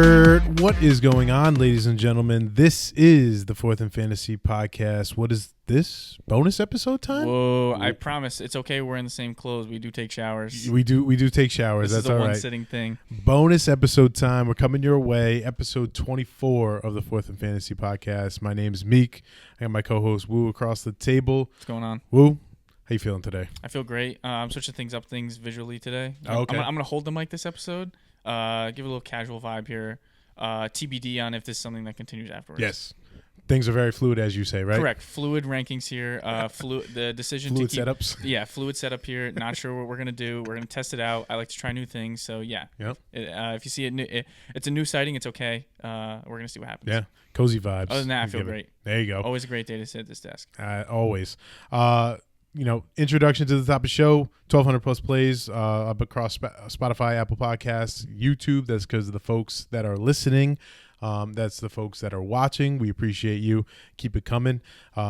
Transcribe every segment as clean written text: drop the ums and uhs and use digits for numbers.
Word. What is going on, ladies and gentlemen? This is the Fourth and Fantasy podcast. What is this? Bonus episode time? Whoa, I promise. It's okay. We're in the same clothes. We do take showers. We do take showers. This That's all right. This is a one-sitting thing. Bonus episode time. We're coming your way. Episode 24 of the Fourth and Fantasy podcast. My name is Meek. I got my co-host Wu across the table. What's going on? Wu, how you feeling today? I feel great. I'm switching things visually today. Oh, okay. I'm gonna hold the mic this episode. Give a little casual vibe here. TBD on if this is something that continues afterwards. Yes. Things are very fluid, as you say, right? Correct. Fluid rankings here. The decision fluid to keep setups. Yeah, fluid setup here. Not sure what we're gonna do. We're gonna test it out. I like to try new things. So yeah. Yep. If you see it's a new sighting. It's okay. We're gonna see what happens. Yeah. Cozy vibes. Other than that, I feel great. There you go. Always a great day to sit at this desk. Always. Introduction to the top of the show, 1,200 plus plays up across Spotify, Apple Podcasts, YouTube. That's because of the folks that are listening. That's the folks that are watching. We appreciate you. Keep it coming.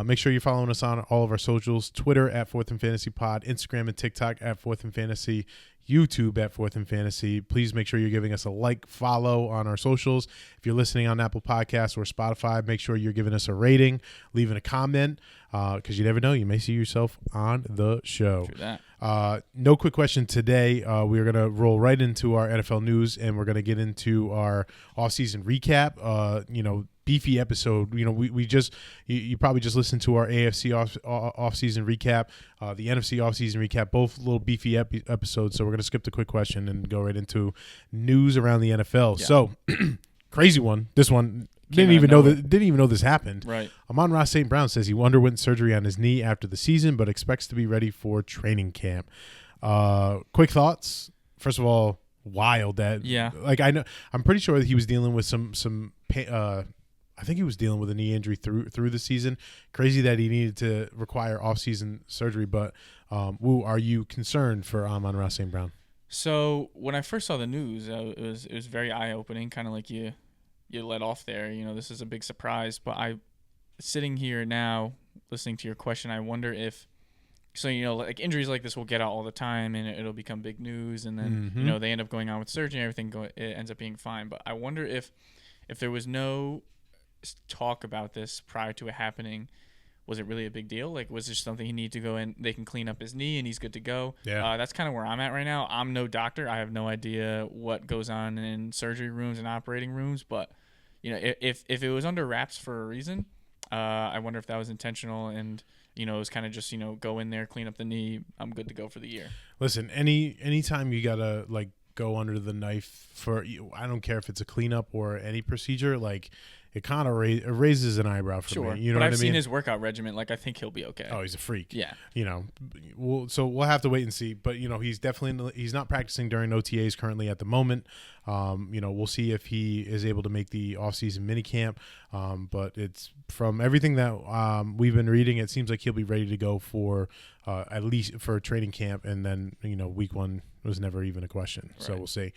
Make sure you're following us on all of our socials, Twitter at Fourth and Fantasy Pod, Instagram and TikTok at Fourth and Fantasy, YouTube at Fourth and Fantasy. Please make sure you're giving us a like, follow on our socials. If you're listening on Apple Podcasts or Spotify, make sure you're giving us a rating, leaving a comment, because you never know, you may see yourself on the show. True that. No quick question today. We're going to roll right into our NFL news, and we're going to get into our offseason recap. Beefy episode. You probably just listened to our AFC offseason recap, the NFC offseason recap, both little beefy episodes. So we're going to skip the quick question and go right into news around the NFL. Yeah. So crazy one. This one didn't even know this happened. Right. Amon-Ra St. Brown says he underwent surgery on his knee after the season, but expects to be ready for training camp. Quick thoughts. First of all, wild that. Yeah. I'm pretty sure that he was dealing with some pain. I think he was dealing with a knee injury through the season. Crazy that he needed to require off-season surgery. But, Wu, are you concerned for Amon-Ra St. Brown? So when I first saw the news, it was very eye-opening, kind of like you let off there. This is a big surprise. But sitting here now, listening to your question, I wonder if like injuries like this will get out all the time, and it'll become big news. And then they end up going on with surgery, and everything it ends up being fine. But I wonder if there was no talk about this prior to it happening, was it really a big deal? Like, was this something he needed to go in, they can clean up his knee and he's good to go? Yeah. That's kind of where I'm at right now. I'm no doctor. I have no idea what goes on in surgery rooms and operating rooms, but if it was under wraps for a reason, I wonder if that was intentional, and it was kind of just go in there, clean up the knee, I'm good to go for the year. Listen, anytime you gotta go under the knife for, I don't care if it's a cleanup or any procedure, it kind of raises an eyebrow for me. You know but what I've I mean? seen his workout regimen. I think he'll be okay. Oh, he's a freak. Yeah. So we'll have to wait and see. But he's not practicing during OTAs currently at the moment. We'll see if he is able to make the offseason minicamp. But it's from everything that we've been reading, it seems like he'll be ready to go for at least for training camp, and then week one was never even a question. Right. So we'll see.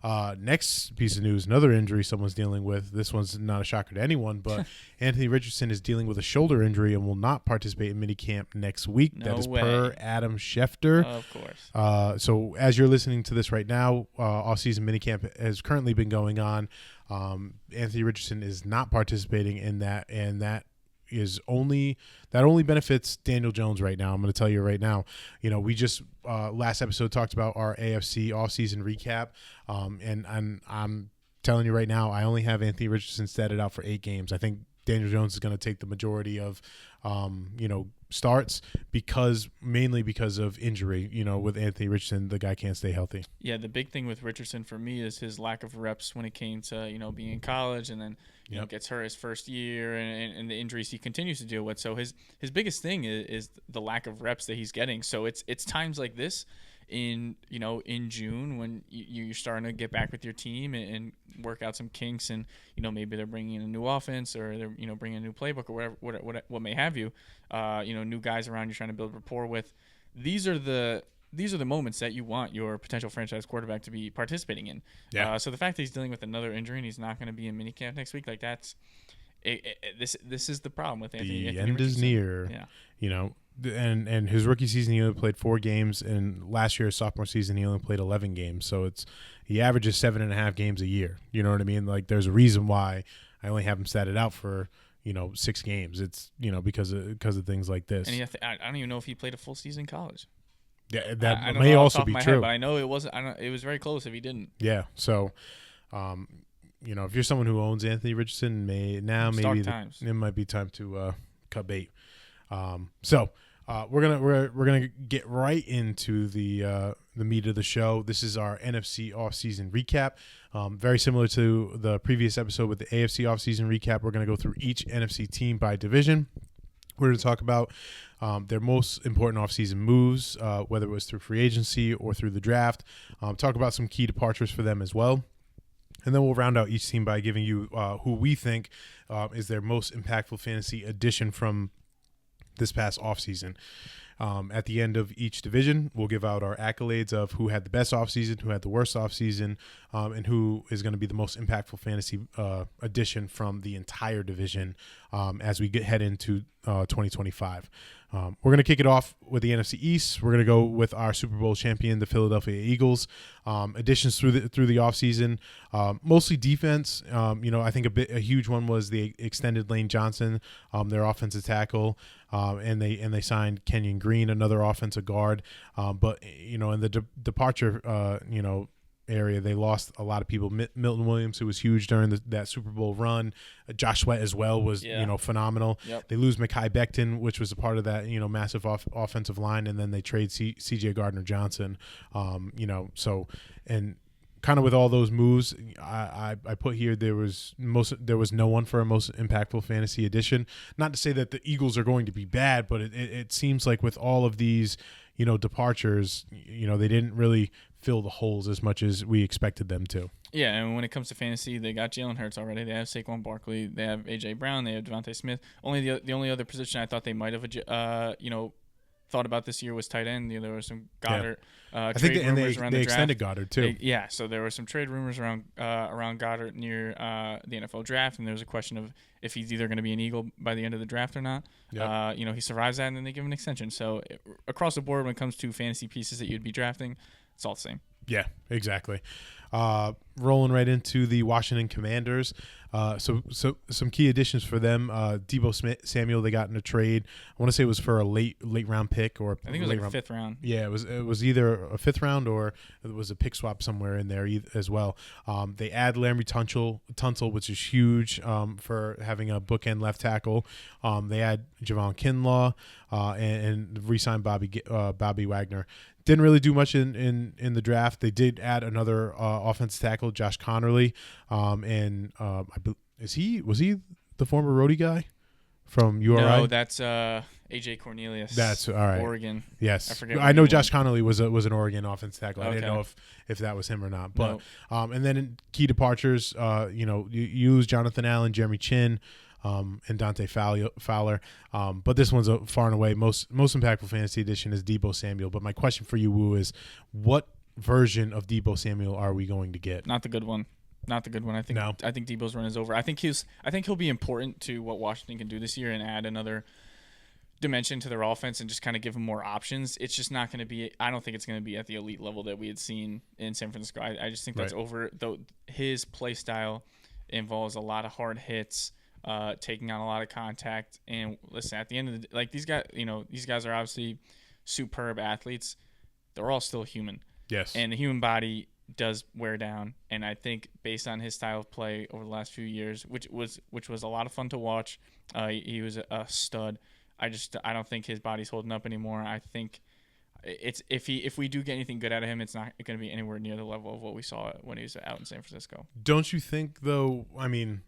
Next piece of news, another injury someone's dealing with. This one's not a shocker to anyone, but Anthony Richardson is dealing with a shoulder injury and will not participate in minicamp next week. No that is way. per Adam Schefter. Of course. So as you're listening to this right now, off-season minicamp has currently been going on. Anthony Richardson is not participating in that, and that only benefits Daniel Jones right now. I'm going to tell you right now. We just last episode talked about our AFC offseason recap, and I'm telling you right now, I only have Anthony Richardson statted out for 8 games. I think Daniel Jones is going to take the majority of starts mainly because of injury. With Anthony Richardson, the guy can't stay healthy. Yeah, the big thing with Richardson for me is his lack of reps when it came to being in college, and then gets hurt his first year, and the injuries he continues to deal with. So his biggest thing is the lack of reps that he's getting. So it's times like this in June when you're starting to get back with your team and work out some kinks, and maybe they're bringing in a new offense, or they're bringing a new playbook, or whatever what may have you. New guys around you trying to build rapport with. These are the moments that you want your potential franchise quarterback to be participating in. Yeah. So the fact that he's dealing with another injury and he's not going to be in minicamp next week, that's this is the problem with Anthony. The end is near. Yeah. and his rookie season he only played 4 games, and last year his sophomore season he only played 11 games. So he averages 7.5 games a year. You know what I mean? Like there's a reason why I only have him statted out for 6 games. It's because of things like this. And I don't even know if he played a full season in college. Yeah, that may also be true. Head, but I know it wasn't. It was very close if he didn't. Yeah. So, if you're someone who owns Anthony Richardson, maybe it might be time to cut bait. We're gonna get right into the meat of the show. This is our NFC offseason recap. Very similar to the previous episode with the AFC offseason recap. We're gonna go through each NFC team by division. We're going to talk about their most important offseason moves, whether it was through free agency or through the draft. Talk about some key departures for them as well. And then we'll round out each team by giving you who we think is their most impactful fantasy addition from this past offseason. At the end of each division, we'll give out our accolades of who had the best offseason, who had the worst offseason, and who is going to be the most impactful fantasy addition from the entire division as we head into 2025. We're going to kick it off with the NFC East. We're going to go with our Super Bowl champion, the Philadelphia Eagles. Additions through the offseason, mostly defense. I think a huge one was the extended Lane Johnson, their offensive tackle, and they signed Kenyon Green, another offensive guard. But in the departure, area, they lost a lot of people. Milton Williams, who was huge during that Super Bowl run. Josh Sweat as well was phenomenal. Yep. They lose Mekhi Becton, which was a part of that massive offensive line, and then they trade C.J. Gardner-Johnson. And kind of with all those moves, I put here there was no one for a most impactful fantasy addition. Not to say that the Eagles are going to be bad, but it seems like with all of these departures, they didn't really fill the holes as much as we expected them to. Yeah, and when it comes to fantasy, they got Jalen Hurts already. They have Saquon Barkley. They have A.J. Brown. They have Devontae Smith. The only other position I thought they might have thought about this year was tight end. There was some Goddard. I think they extended Goddard too. So there were some trade rumors around Goddard near the NFL draft, and there was a question of if he's either going to be an Eagle by the end of the draft or not. Yep. He survives that, and then they give him an extension. So across the board, when it comes to fantasy pieces that you'd be drafting, it's all the same. Yeah, exactly. Rolling right into the Washington Commanders. So some key additions for them. Deebo Samuel, they got in a trade. I want to say it was for a late round pick, or I think it was like a 5th round. Yeah, it was either a 5th round or it was a pick swap somewhere in there as well. They add Larry Tunsil, which is huge for having a bookend left tackle. They add Javon Kinlaw and re-sign Bobby Wagner. Didn't really do much in the draft. They did add another offensive tackle, Josh Connerly, and was he the former roadie guy from URI? No, that's AJ Cornelius. That's all right. Oregon. Yes, I know Josh Connerly was an Oregon offensive tackle. Okay. I didn't know if that was him or not. But and then in key departures, you lose Jonathan Allen, Jeremy Chin. And Dante Fowler. But this one's a far and away most impactful fantasy edition is Deebo Samuel. But my question for you, Wu, is what version of Deebo Samuel are we going to get? Not the good one. I think Deebo's run is over. I think he'll be important to what Washington can do this year and add another dimension to their offense and just kind of give them more options. It's just not going to be. I don't think it's going to be at the elite level that we had seen in San Francisco. I just think that's over. Though his play style involves a lot of hard hits. Taking on a lot of contact, and listen, at the end of the these guys are obviously superb athletes. They're all still human. Yes. And the human body does wear down, and I think based on his style of play over the last few years, which was a lot of fun to watch, he was a stud. I don't think his body's holding up anymore. I think it's if we do get anything good out of him, it's not going to be anywhere near the level of what we saw when he was out in San Francisco. Don't you think, though? I mean,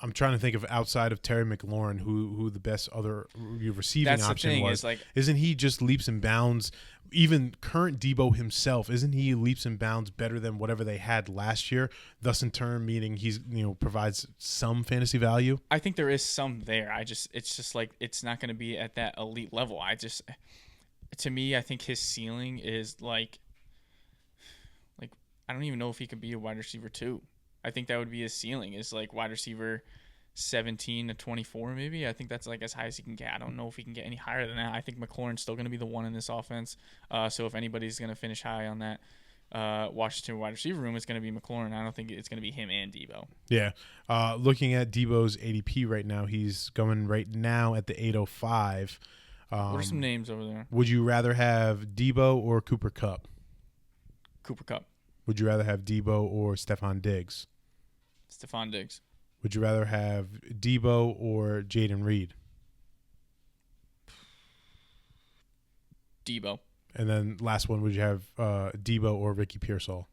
I'm trying to think of outside of Terry McLaurin, who the best other receiving option was. Isn't he just leaps and bounds? Even current Deebo himself, isn't he leaps and bounds better than whatever they had last year? Thus, in turn, meaning he's provides some fantasy value. I think there is some there. It's just like it's not going to be at that elite level. To me, I think his ceiling is like I don't even know if he could be a wide receiver too. I think that would be his ceiling, is like wide receiver 17 to 24 maybe. I think that's like as high as he can get. I don't know if he can get any higher than that. I think McLaurin's still going to be the one in this offense. So if anybody's going to finish high on that Washington wide receiver room, it's going to be McLaurin. I don't think it's going to be him and Debo. Yeah. Looking at Debo's ADP right now, he's going right now at the 805. What are some names over there? Would you rather have Debo or Cooper Kupp? Cooper Kupp. Would you rather have Debo or Stephon Diggs? Stephon Diggs. Would you rather have Debo or Jaden Reed? Debo. And then last one, would you have Debo or Ricky Pearsall?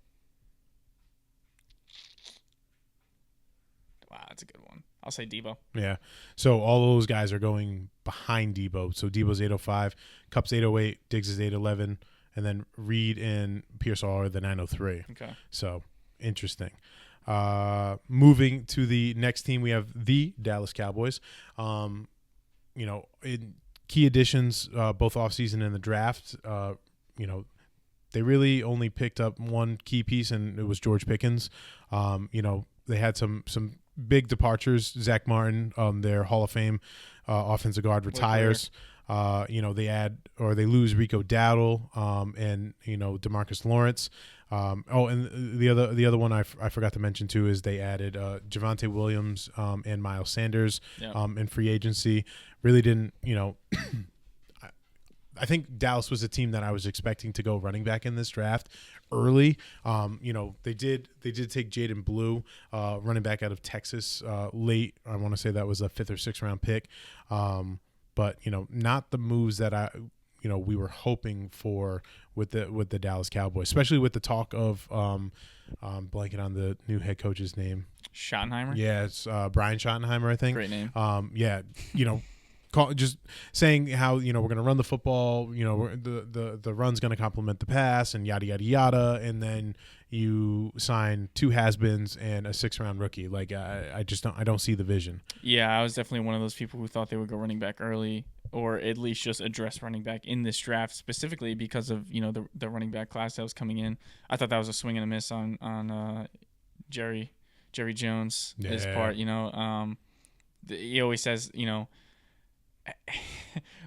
Wow, that's a good one. I'll say Debo. Yeah. So all those guys are going behind Debo. So Debo's 805, Kupp's 808, Diggs is 811, and then Reed and Pearsall are the 903. Okay. So interesting. Moving to the next team, we have the Dallas Cowboys. In key additions, both offseason and the draft, they really only picked up one key piece, and it was George Pickens. They had some big departures. Zach Martin, their Hall of Fame offensive guard, retires. They lose Rico Dowdle and DeMarcus Lawrence. And the other one I forgot to mention too is they added Javonte Williams and Miles Sanders in free agency. Really didn't, I think Dallas was a team that I was expecting to go running back in this draft early. They did take Jaden Blue, running back out of Texas, late. I want to say that was a 5th or 6th round pick. But not the moves that we were hoping for with the Dallas Cowboys, especially with the talk of blanking on the new head coach's name. Schottenheimer? Yeah, it's Brian Schottenheimer, I think. Great name. Just saying how we're going to run the football, the run's going to complement the pass and yada yada yada, and then you sign 2 has-beens and a 6th round rookie. Like I don't see the vision. Yeah, I was definitely one of those people who thought they would go running back early, or at least just address running back in this draft specifically because of the running back class that was coming in. I thought that was a swing and a miss on Jerry Jones' his part. He always says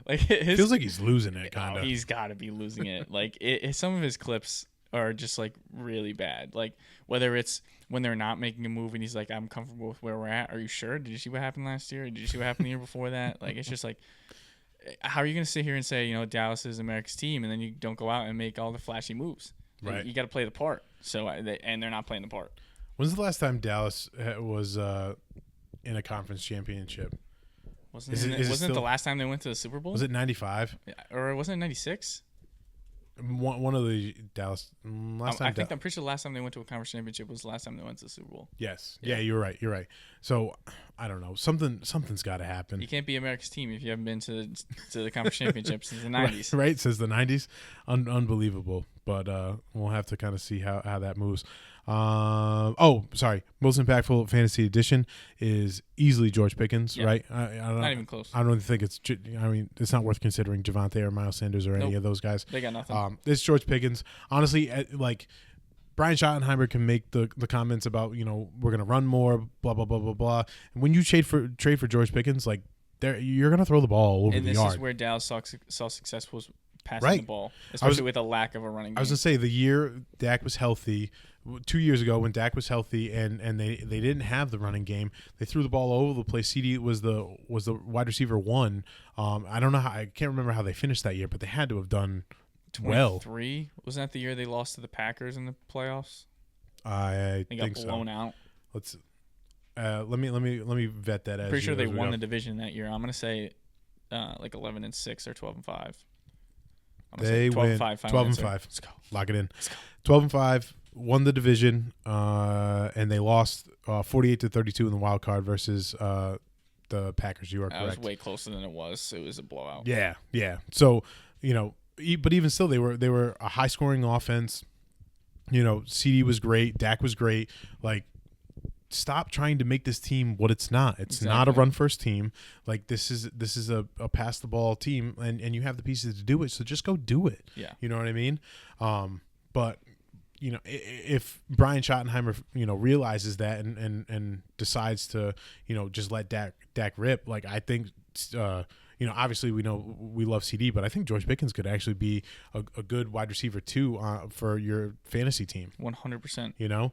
like feels like he's losing it kind of. He's got to be losing it. Like some of his clips are just like really bad. Like whether it's when they're not making a move and he's like, I'm comfortable with where we're at. Are you sure? Did you see what happened last year? Did you see what happened the year before that? Like it's just like, how are you going to sit here and say Dallas is America's team and then you don't go out and make all the flashy moves? Right. You got to play the part. So and they're not playing the part. When's the last time Dallas was in a conference championship? Wasn't it the last time they went to the Super Bowl? Was it 95? Or wasn't it 96? One of the Dallas last time. I'm pretty sure the last time they went to a conference championship was the last time they went to the Super Bowl. Yes. Yeah, you're right. So I don't know. Something's got to happen. You can't be America's team if you haven't been to the conference championship since the 90s. Right, since the 90s. Unbelievable. But we'll have to kind of see how that moves. Most impactful fantasy edition is easily George Pickens, right? Not even close. I don't think it's. It's not worth considering Javonte or Miles Sanders or any of those guys. They got nothing. It's George Pickens. Honestly, like Brian Schottenheimer can make the comments about we're gonna run more, blah blah blah blah blah. And when you trade for George Pickens, like you're gonna throw the ball over the yard. And this is where Dallas saw success was passing the ball, especially with a lack of a running game. I was gonna say the year Dak was healthy. 2 years ago when Dak was healthy and they didn't have the running game, they threw the ball all over the place. CD was the wide receiver 1. I don't know I can't remember how they finished that year, but they had to have done 23. Wasn't that the year they lost to the Packers in the playoffs? They got blown out. Let's let me vet that. Pretty sure they won the division that year. I'm gonna say like 11-6 or 12-5. They win 12-5. Let's go. Lock it in. Let's go. 12-5. Won the division, and they lost 48-32 in the wild card versus the Packers. You are correct. That was way closer than it was. It was a blowout. Yeah. So but even still, they were a high scoring offense. CD was great. Dak was great. Like, stop trying to make this team what it's not. It's not a run first team. Like this is a pass the ball team, and you have the pieces to do it. So just go do it. Yeah. You know what I mean? But if Brian Schottenheimer, realizes that and decides to, just let Dak rip, like I think, obviously we know we love CD, but I think George Pickens could actually be a good wide receiver too for your fantasy team. 100%.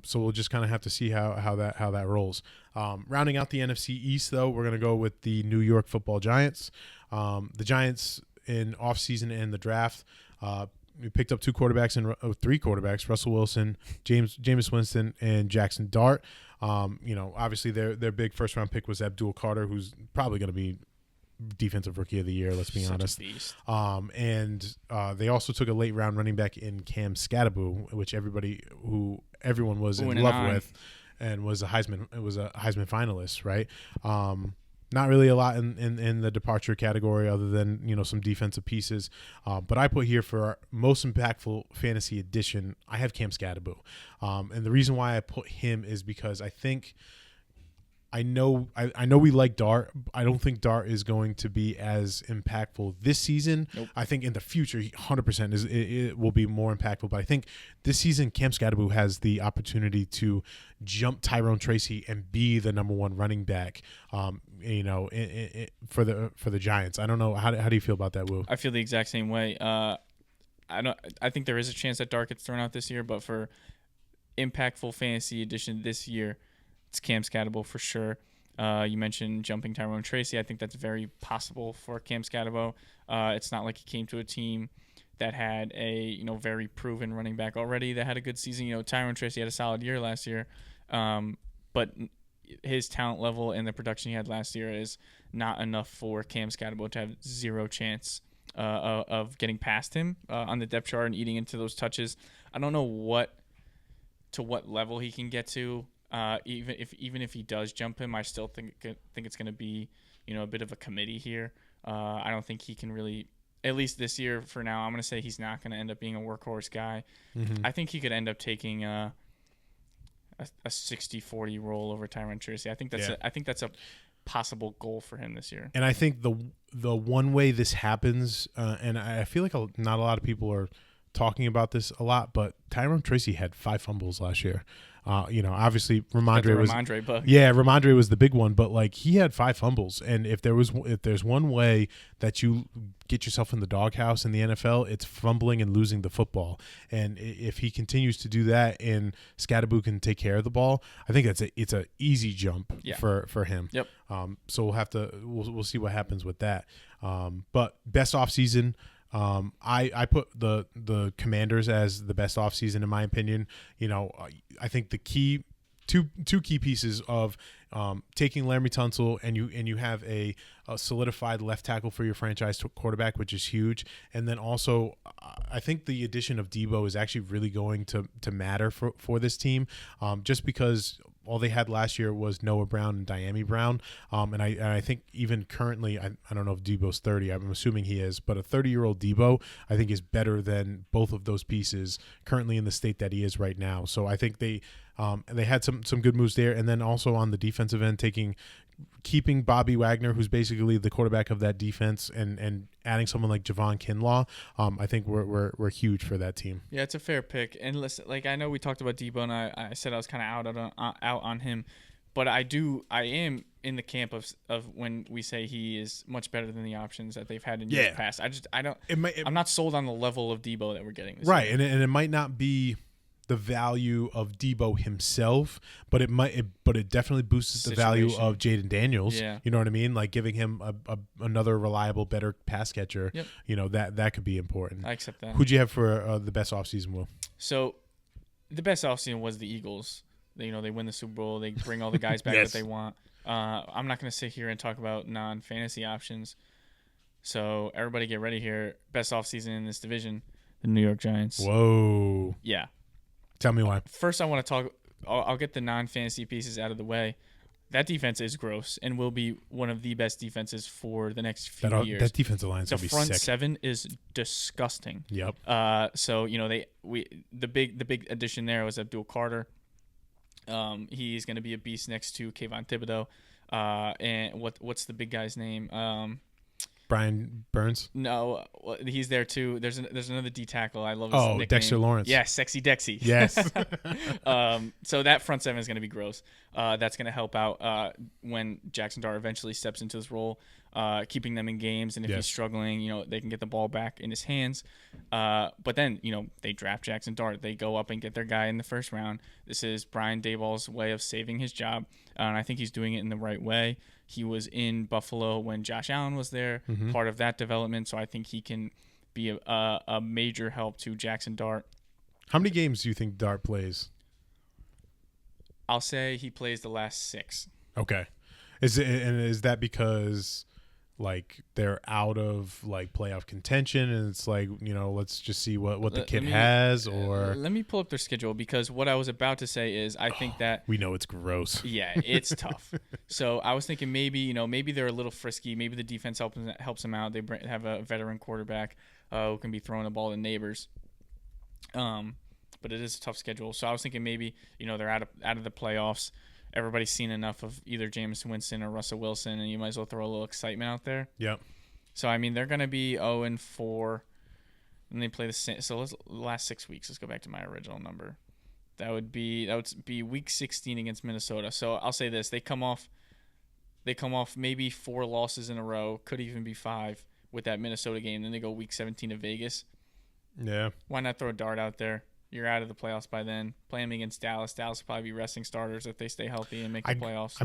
So we'll just kind of have to see how that rolls. Rounding out the NFC East, though, we're gonna go with the New York Football Giants. The Giants in offseason and the draft. We picked up three quarterbacks: Russell Wilson, Jameis Winston, and Jackson Dart. Obviously their big first round pick was Abdul Carter, who's probably going to be defensive rookie of the year. Let's be honest. And they also took a late round running back in Cam Scatterbo, which everyone was in love with, and was a Heisman finalist, right? Not really a lot in the departure category other than, some defensive pieces. But I put here for our most impactful fantasy edition, I have Cam Scatterbo. And the reason why I put him is because I know we like Dart. I don't think Dart is going to be as impactful this season. Nope. I think in the future, he 100% it will be more impactful. But I think this season, Cam Scatterbo has the opportunity to jump Tyrone Tracy and be the number one running back. For the Giants. I don't know. How do you feel about that, Will? I feel the exact same way. I think there is a chance that Dart gets thrown out this year, but for impactful fantasy edition this year, it's Cam Scatterbo for sure. You mentioned jumping Tyrone Tracy. I think that's very possible for Cam Scatterbo. It's not like he came to a team that had a very proven running back already that had a good season. Tyrone Tracy had a solid year last year, but his talent level and the production he had last year is not enough for Cam Scatterbo to have zero chance of getting past him on the depth chart and eating into those touches. I don't know what level he can get to. Even if he does jump him, I still think it's going to be a bit of a committee here. I don't think he can really, at least this year for now. I'm going to say he's not going to end up being a workhorse guy. Mm-hmm. I think he could end up taking a 60-40 role over Tyrone Tracy. I think that's a possible goal for him this year. And I think the one way this happens, and I feel like not a lot of people are talking about this a lot, but Tyrone Tracy had 5 fumbles last year. Obviously Ramondre bug. Yeah, Ramondre was the big one, but like he had 5 fumbles, and if there's one way that you get yourself in the doghouse in the NFL, it's fumbling and losing the football. And if he continues to do that and Scatterbo can take care of the ball, I think it's a easy jump for him. Yep. So we'll see what happens with that. But best offseason. I put the Commanders as the best offseason in my opinion. I think the key two key pieces of taking Laramie Tunsil and you have a solidified left tackle for your franchise quarterback, which is huge. And then also I think the addition of Debo is actually really going to matter for this team, just because all they had last year was Noah Brown and Diami Brown. And I think even currently, I don't know if Debo's 30. I'm assuming he is. But a 30-year-old Debo, I think, is better than both of those pieces currently in the state that he is right now. So I think they had some good moves there. And then also on the defensive end, keeping Bobby Wagner, who's basically the quarterback of that defense, and adding someone like Javon Kinlaw, I think we're huge for that team. Yeah, it's a fair pick. And listen, like I know we talked about Debo, and I said I was kind of out on him, but I am in the camp of when we say he is much better than the options that they've had in years past. I'm not sold on the level of Debo that we're getting this right, year. And it might not be the value of Debo himself, but it definitely boosts the value of Jaden Daniels. Yeah. You know what I mean? Like giving him another reliable, better pass catcher. Yep. That could be important. I accept that. Who'd you have for the best offseason, Will? So the best offseason was the Eagles. They win the Super Bowl. They bring all the guys back that they want. I'm not going to sit here and talk about non-fantasy options. So everybody get ready here. Best offseason in this division, the New York Giants. Whoa. Yeah. Tell me why. First, I want to talk. I'll get the non-fantasy pieces out of the way. That defense is gross and will be one of the best defenses for the next few years. That defensive line is going to be sick. The front seven is disgusting. Yep. So the big addition there was Abdul Carter. He's going to be a beast next to Kayvon Thibodeau. And what's the big guy's name? Brian Burns? No, he's there too. There's another D tackle. I love his nickname. Dexter Lawrence. Yeah, Sexy Dexy. Yes. So that front seven is going to be gross. That's going to help out when Jackson Dart eventually steps into this role, keeping them in games. And if he's struggling, they can get the ball back in his hands. But then, they draft Jackson Dart. They go up and get their guy in the first round. This is Brian Daboll's way of saving his job. And I think he's doing it in the right way. He was in Buffalo when Josh Allen was there, part of that development. So I think he can be a major help to Jackson Dart. How many games do you think Dart plays? I'll say he plays the last 6. Okay. Is that because they're out of playoff contention and it's let's just see what the kid has? Or let me pull up their schedule, because what I was about to say is I think that we know it's gross. Yeah, it's tough. So I was thinking maybe they're a little frisky. Maybe the defense helps them out. They have a veteran quarterback who can be throwing the ball to neighbors. But it is a tough schedule. So I was thinking maybe they're out of the playoffs. Everybody's seen enough of either Jameis Winston or Russell Wilson, and you might as well throw a little excitement out there. Yep. So, they're going to be 0-4, and they play the same. So, the last 6 weeks. Let's go back to my original number. That would be week 16 against Minnesota. So, I'll say this. They come off maybe 4 losses in a row, could even be 5 with that Minnesota game. Then they go week 17 to Vegas. Yeah. Why not throw a dart out there? You're out of the playoffs by then. Play them against Dallas. Dallas will probably be resting starters if they stay healthy and make the playoffs.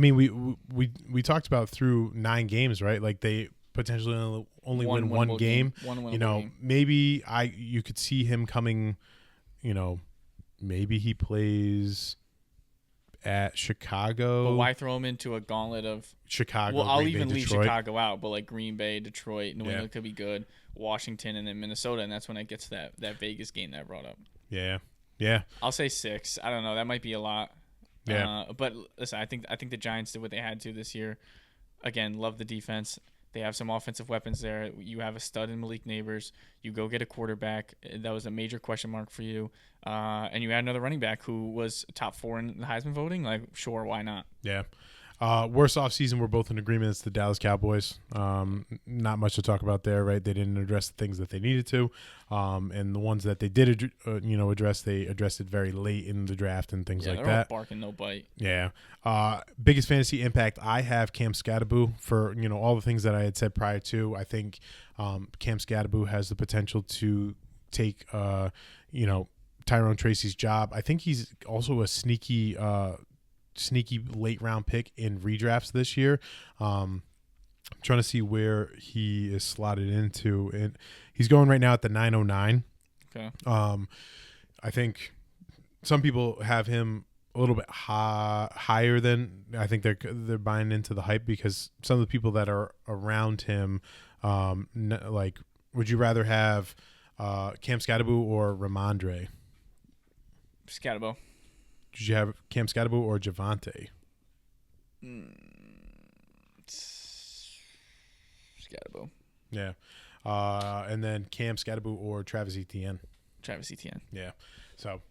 We talked about through 9 games, right? They potentially only win one game. Maybe you could see him coming. Maybe he plays at Chicago. But why throw him into a gauntlet of Chicago? Well, I'll Green even Bay, leave Detroit. Chicago out, but Green Bay, Detroit, New England could be good. Washington, and then Minnesota, and that's when it gets to that Vegas game that I brought up. Yeah. I'll say 6. I don't know. That might be a lot. Yeah. But listen, I think the Giants did what they had to this year. Again, love the defense. They have some offensive weapons there. You have a stud in Malik Neighbors. You go get a quarterback. That was a major question mark for you. And you had another running back who was top 4 in the Heisman voting. Sure, why not? Yeah. Worst offseason, we're both in agreement. It's the Dallas Cowboys. Not much to talk about there, right? They didn't address the things that they needed to. And the ones that they did, address, they addressed it very late in the draft and things like that. All barking, no bite. Yeah. Biggest fantasy impact, I have Cam Scatterboo for, all the things that I had said prior to. I think Cam Scatterboo has the potential to take, Tyrone Tracy's job. I think he's also a sneaky late round pick in redrafts this year. I'm trying to see where he is slotted into, and he's going right now at the 909. Okay. I think some people have him a little bit higher than I think they're buying into the hype, because some of the people that are around him, would you rather have Cam Scatterboo or Ramondre? Scatterboo. Did you have Cam Scatterboo or Javante? Scatterboo. Yeah. And then Cam Scatterboo or Travis Etienne? Travis Etienne. Yeah. So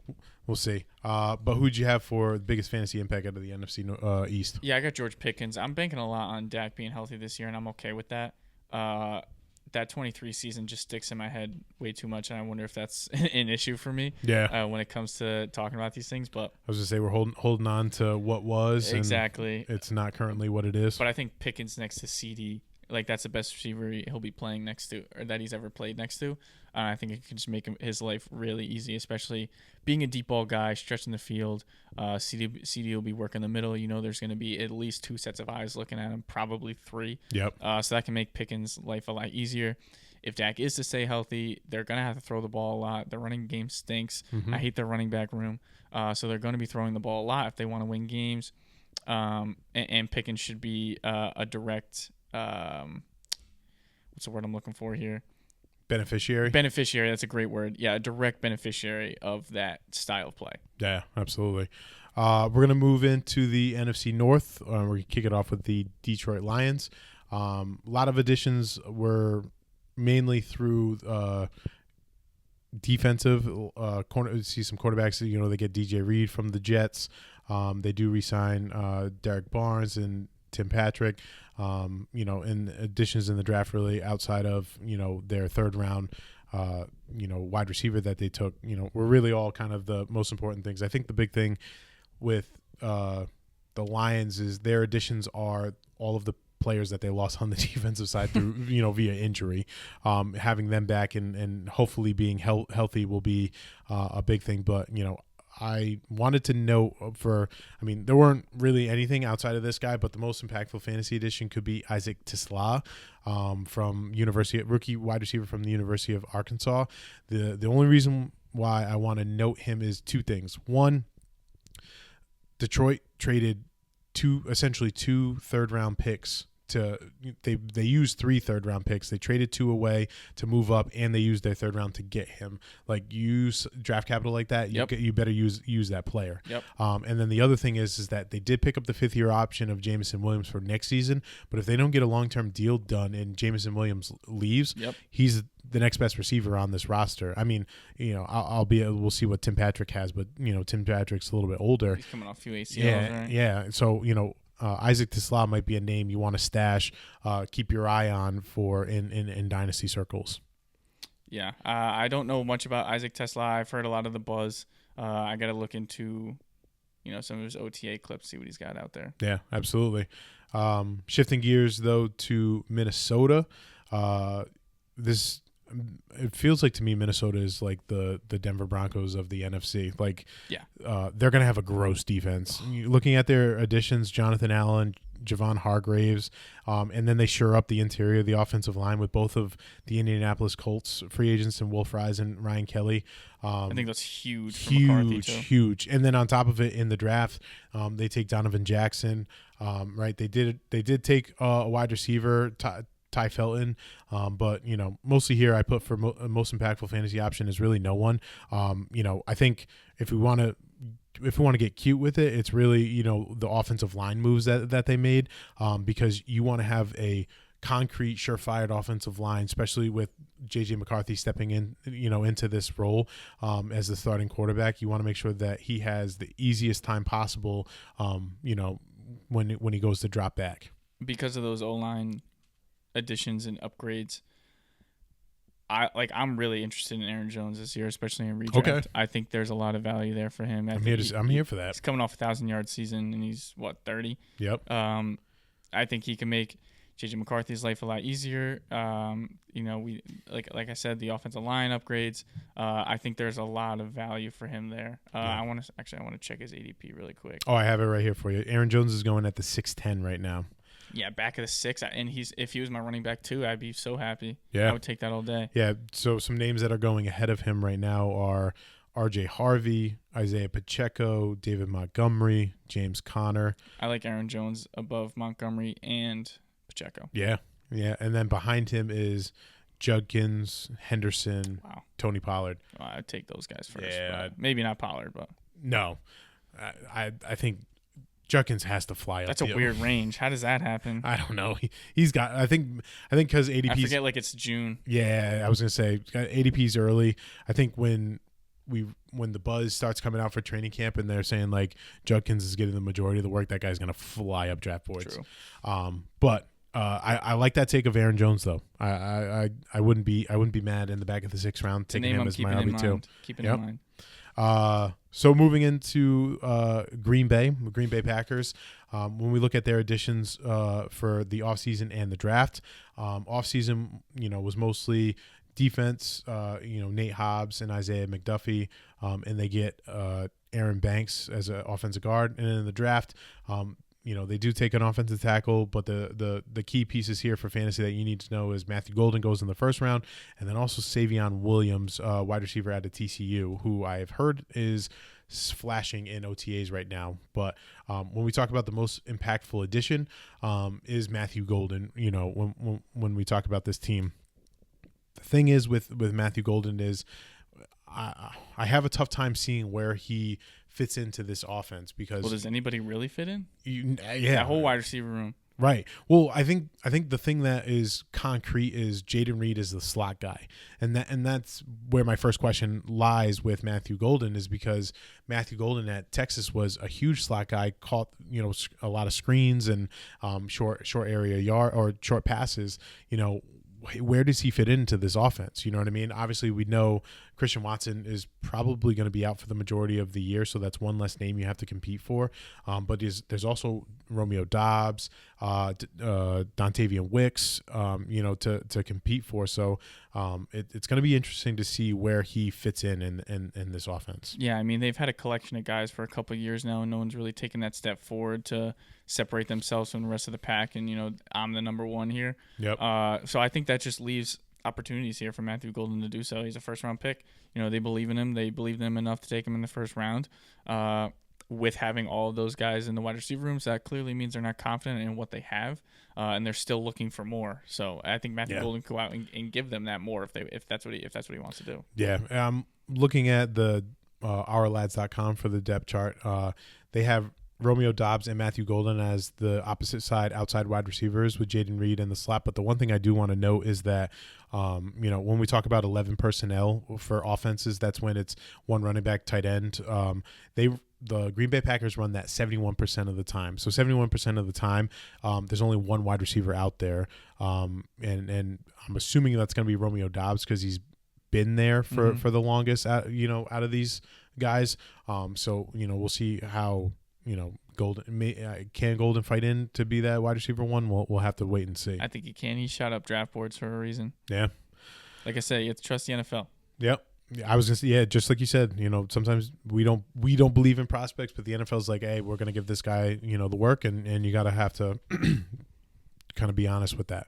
we'll see. But who'd you have for the biggest fantasy impact out of the NFC East? Yeah, I got George Pickens. I'm banking a lot on Dak being healthy this year, and I'm okay with that. That 23 season just sticks in my head way too much, and I wonder if that's an issue for me. Yeah. When it comes to talking about these things, but I was gonna say we're holding on to what was exactly. And it's not currently what it is. But I think Pickens next to CD, that's the best receiver he'll be playing next to, or that he's ever played next to. I think it can just make his life really easy, especially being a deep ball guy, stretching the field. CD will be working the middle. There's going to be at least 2 sets of eyes looking at him, probably 3. Yep. So that can make Pickens' life a lot easier. If Dak is to stay healthy, they're going to have to throw the ball a lot. The running game stinks. Mm-hmm. I hate their running back room. So they're going to be throwing the ball a lot if they want to win games. And Pickens should be a direct what's the word I'm looking for here? Beneficiary. That's a great word. Yeah, a direct beneficiary of that style of play. Yeah, absolutely. We're going to move into the NFC North. We're going to kick it off with the Detroit Lions. A lot of additions were mainly through defensive. See some quarterbacks. They get DJ Reed from the Jets. They do re-sign Derek Barnes and Tim Patrick. In additions in the draft, really outside of their third round, wide receiver that they took, were really all kind of the most important things. I think the big thing with the Lions is their additions are all of the players that they lost on the defensive side through via injury. Having them back and hopefully being healthy will be a big thing. But I wanted to note there weren't really anything outside of this guy, but the most impactful fantasy addition could be Isaac Tisla, rookie wide receiver from the University of Arkansas. The only reason why I want to note him is two things. One, Detroit traded essentially two third-round picks. They used 3 third-round picks. They traded 2 away to move up, and they used their third round to get him. Like, use draft capital like that, you better use that player. Yep. And then the other thing is that they did pick up the 5th-year option of Jameson Williams for next season. But if they don't get a long-term deal done and Jameson Williams leaves, he's the next best receiver on this roster. I mean, we'll see what Tim Patrick has, but Tim Patrick's a little bit older. He's coming off a few ACLs, right? Yeah. So Isaac Tisla might be a name you want to stash, keep your eye on for in dynasty circles. Yeah, I don't know much about Isaac Tisla. I've heard a lot of the buzz. I got to look into, some of his OTA clips, see what he's got out there. Yeah, absolutely. Shifting gears though to Minnesota, it feels like to me Minnesota is like the Denver Broncos of the NFC. Like, they're going to have a gross defense. Looking at their additions, Jonathan Allen, Javon Hargraves, and then they shore up the interior of the offensive line with both of the Indianapolis Colts free agents and Will Fries and Ryan Kelly. I think that's huge. Huge. And then on top of it, in the draft, they take Donovan Jackson. Right? They did take a wide receiver, Ty Felton, but mostly here I put for most impactful fantasy option is really no one. I think if we want to get cute with it, it's really the offensive line moves that they made, because you want to have a concrete, surefire offensive line, especially with JJ McCarthy stepping in, into this role as the starting quarterback. You want to make sure that he has the easiest time possible, when he goes to drop back. Because of those O-line additions and upgrades, I'm really interested in Aaron Jones this year, especially in redraft. Okay. I think there's a lot of value there for him. I'm here for that. He's coming off a 1,000-yard season, and he's 30. Yep. I think he can make JJ McCarthy's life a lot easier. We like I said, the offensive line upgrades. I think there's a lot of value for him there. I want to check his ADP really quick. Oh, I have it right here for you. Aaron Jones is going at the 6'10" right now. Yeah, back of the 6, and if he was my running back too, I'd be so happy. Yeah, I would take that all day. Yeah. So some names that are going ahead of him right now are R.J. Harvey, Isaiah Pacheco, David Montgomery, James Conner. I like Aaron Jones above Montgomery and Pacheco. Yeah, and then behind him is Judkins, Henderson, Tony Pollard. Well, I'd take those guys first. Yeah, maybe not Pollard, but no, I think Judkins has to fly up. That's a weird range. How does that happen? I don't know. He's got. I think because ADP. I forget, it's June. Yeah, I was gonna say ADP's early. I think when the buzz starts coming out for training camp and they're saying like Judkins is getting the majority of the work, that guy's gonna fly up draft boards. True. But I like that take of Aaron Jones though. I wouldn't be mad in the back of the 6th round taking him as my RB2. Keep it in mind. So moving into Green Bay Packers, when we look at their additions for the offseason and the draft, offseason, was mostly defense, Nate Hobbs and Isaiah McDuffie, and they get Aaron Banks as an offensive guard. And in the draft, they do take an offensive tackle, but the key pieces here for fantasy that you need to know is Matthew Golden goes in the 1st round, and then also Savion Williams, wide receiver out of TCU, who I have heard is flashing in OTAs right now. But when we talk about the most impactful addition, is Matthew Golden. When we talk about this team, the thing is with Matthew Golden is I have a tough time seeing where he fits into this offense because. Well, does anybody really fit in? Yeah, that whole wide receiver room. Right. Well, I think the thing that is concrete is Jaden Reed is the slot guy, and that's where my first question lies with Matthew Golden, is because Matthew Golden at Texas was a huge slot guy, caught a lot of screens and short area yard or short passes. Where does he fit into this offense? You know what I mean? Obviously, we know Christian Watson is probably going to be out for the majority of the year, so that's one less name you have to compete for. But there's also Romeo Doubs, Dontavian Wicks, to compete for. So it's going to be interesting to see where he fits in this offense. Yeah, I mean, they've had a collection of guys for a couple of years now, and no one's really taken that step forward to separate themselves from the rest of the pack. And, I'm the number one here. Yep. So I think that just leaves opportunities here for Matthew Golden to do so. He's a first-round pick. They believe in him. They believe in him enough to take him in the first round. With having all of those guys in the wide receiver rooms, that clearly means they're not confident in what they have, and they're still looking for more. So I think Matthew Golden can go out and give them that more if that's what he wants to do. Yeah, I'm looking at the ourlads.com for the depth chart. They have Romeo Doubs and Matthew Golden as the opposite side outside wide receivers with Jaden Reed in the slot. But the one thing I do want to note is that, when we talk about 11 personnel for offenses, that's when it's one running back, tight end. The Green Bay Packers run that 71% of the time. So 71% of the time, there's only one wide receiver out there. And I'm assuming that's going to be Romeo Doubs because he's been there for the longest, out of these guys. So we'll see how, can Golden fight in to be that wide receiver one? We'll have to wait and see. I think he can. He shot up draft boards for a reason. Yeah. Like I said, you have to trust the NFL. Yep. I was gonna say, just like you said, sometimes we don't believe in prospects, but the NFL's like, hey, we're gonna give this guy, the work, and you gotta have to kind of be honest with that.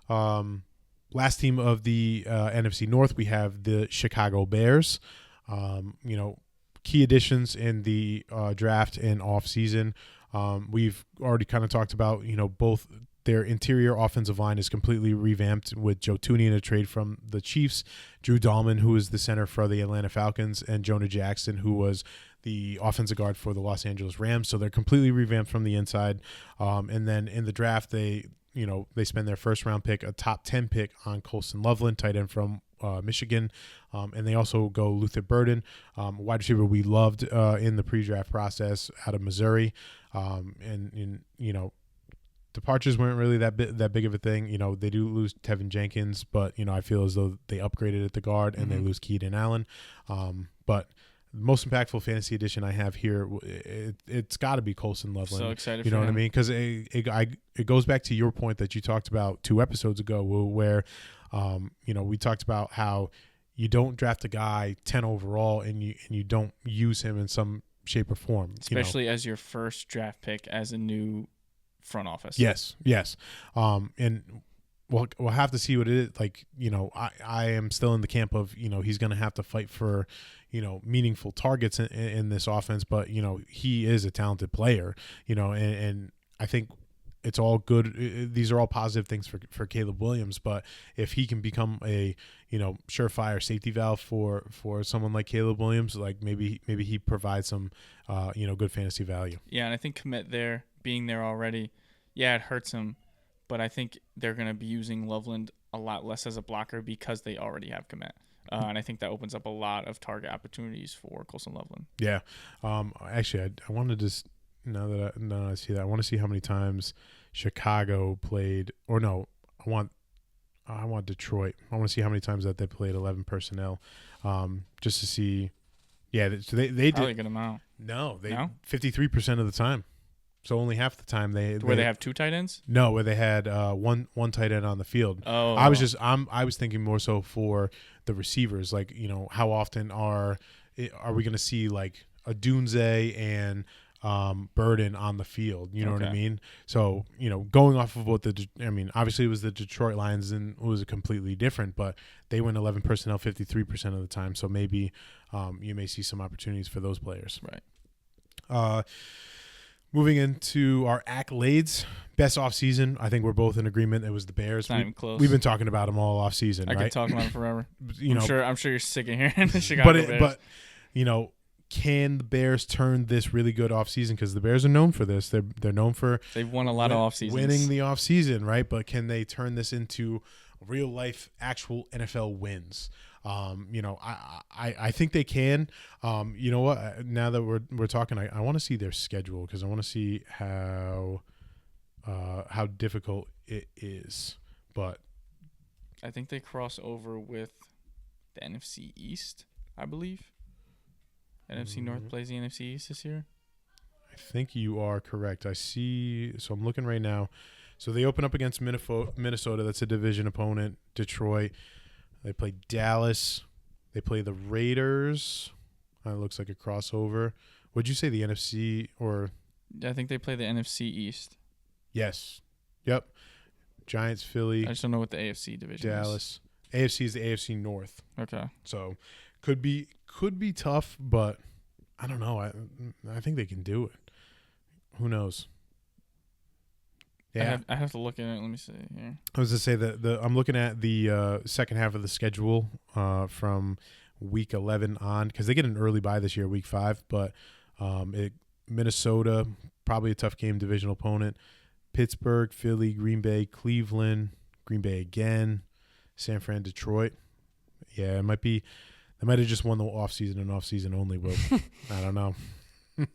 Last team of the NFC North, we have the Chicago Bears. Key additions in the draft and offseason. We've already kind of talked about, both their interior offensive line is completely revamped with Joe Tooney in a trade from the Chiefs, Drew Dahlman, who is the center for the Atlanta Falcons, and Jonah Jackson, who was the offensive guard for the Los Angeles Rams. So they're completely revamped from the inside. And then in the draft, they spend their first round pick, a top 10 pick on Colston Loveland, tight end from Michigan, and they also go Luther Burden, wide receiver we loved in the pre-draft process out of Missouri, departures weren't really that big of a thing. They do lose Tevin Jenkins, but I feel as though they upgraded at the guard, and they lose Keaton Allen. But the most impactful fantasy addition I have here, it's got to be Colston Loveland. So excited! You know what I mean? Because it goes back to your point that you talked about 2 episodes ago, where we talked about how you don't draft a guy 10 overall and you don't use him in some shape or form, especially as your first draft pick as a new front office. Yes. And we'll have to see what it is. Like, I am still in the camp of, he's going to have to fight for, meaningful targets in this offense, but, he is a talented player, and I think it's all good. These are all positive things for Caleb Williams, but if he can become a, surefire safety valve for someone like Caleb Williams, like maybe he provides some, good fantasy value. Yeah. And I think Kmet being there already, it hurts him, but I think they're going to be using Loveland a lot less as a blocker because they already have Kmet. And I think that opens up a lot of target opportunities for Colston Loveland. Yeah. Actually, I wanted to, now that I see that, I want to see how many times Chicago played, or no, I want Detroit. I want to see how many times that they played 11 personnel, just to see. Yeah, so they did. Probably a good amount. No, 53% of the time. So only half the time they have 2 tight ends? No, where they had one tight end on the field. Oh, I was thinking more so for the receivers. Like, how often are we going to see like a Dunze and Burden on the field? You know what I mean? So going off of what obviously it was the Detroit Lions and it was completely different, but they went 11 personnel 53% of the time. So maybe you may see some opportunities for those players. Right. Moving into our accolades, best offseason, I think we're both in agreement. It was the Bears. It's not even close. We've been talking about them all offseason, right? I could talk about them forever. I'm sure you're sick of hearing the Chicago Bears. But can the Bears turn this really good offseason? Because the Bears are known for this. They're known for they've won a lot of off seasons, winning the offseason, right? But can they turn this into real life, actual NFL wins? I think they can. You know what? Now that we're talking, I want to see their schedule because I want to see how difficult it is. But I think they cross over with the NFC East, I believe. NFC North plays the NFC East this year. I think you are correct. I see. So I'm looking right now. So they open up against Minnesota. That's a division opponent. Detroit. They play Dallas. They play the Raiders. It looks like a crossover. Would you say the NFC or? I think they play the NFC East. Yes. Yep. Giants, Philly. I just don't know what the AFC division Dallas. AFC is the AFC North. Okay. So could be tough, but I don't know. I think they can do it. Who knows? Yeah, I have to look at it. Let me see here. I was to say that I'm looking at the second half of the schedule from week 11 on because they get an early bye this year, week 5. But Minnesota, probably a tough game, divisional opponent. Pittsburgh, Philly, Green Bay, Cleveland, Green Bay again, San Fran, Detroit. Yeah, it might be. They might have just won the offseason and offseason only. But I don't know.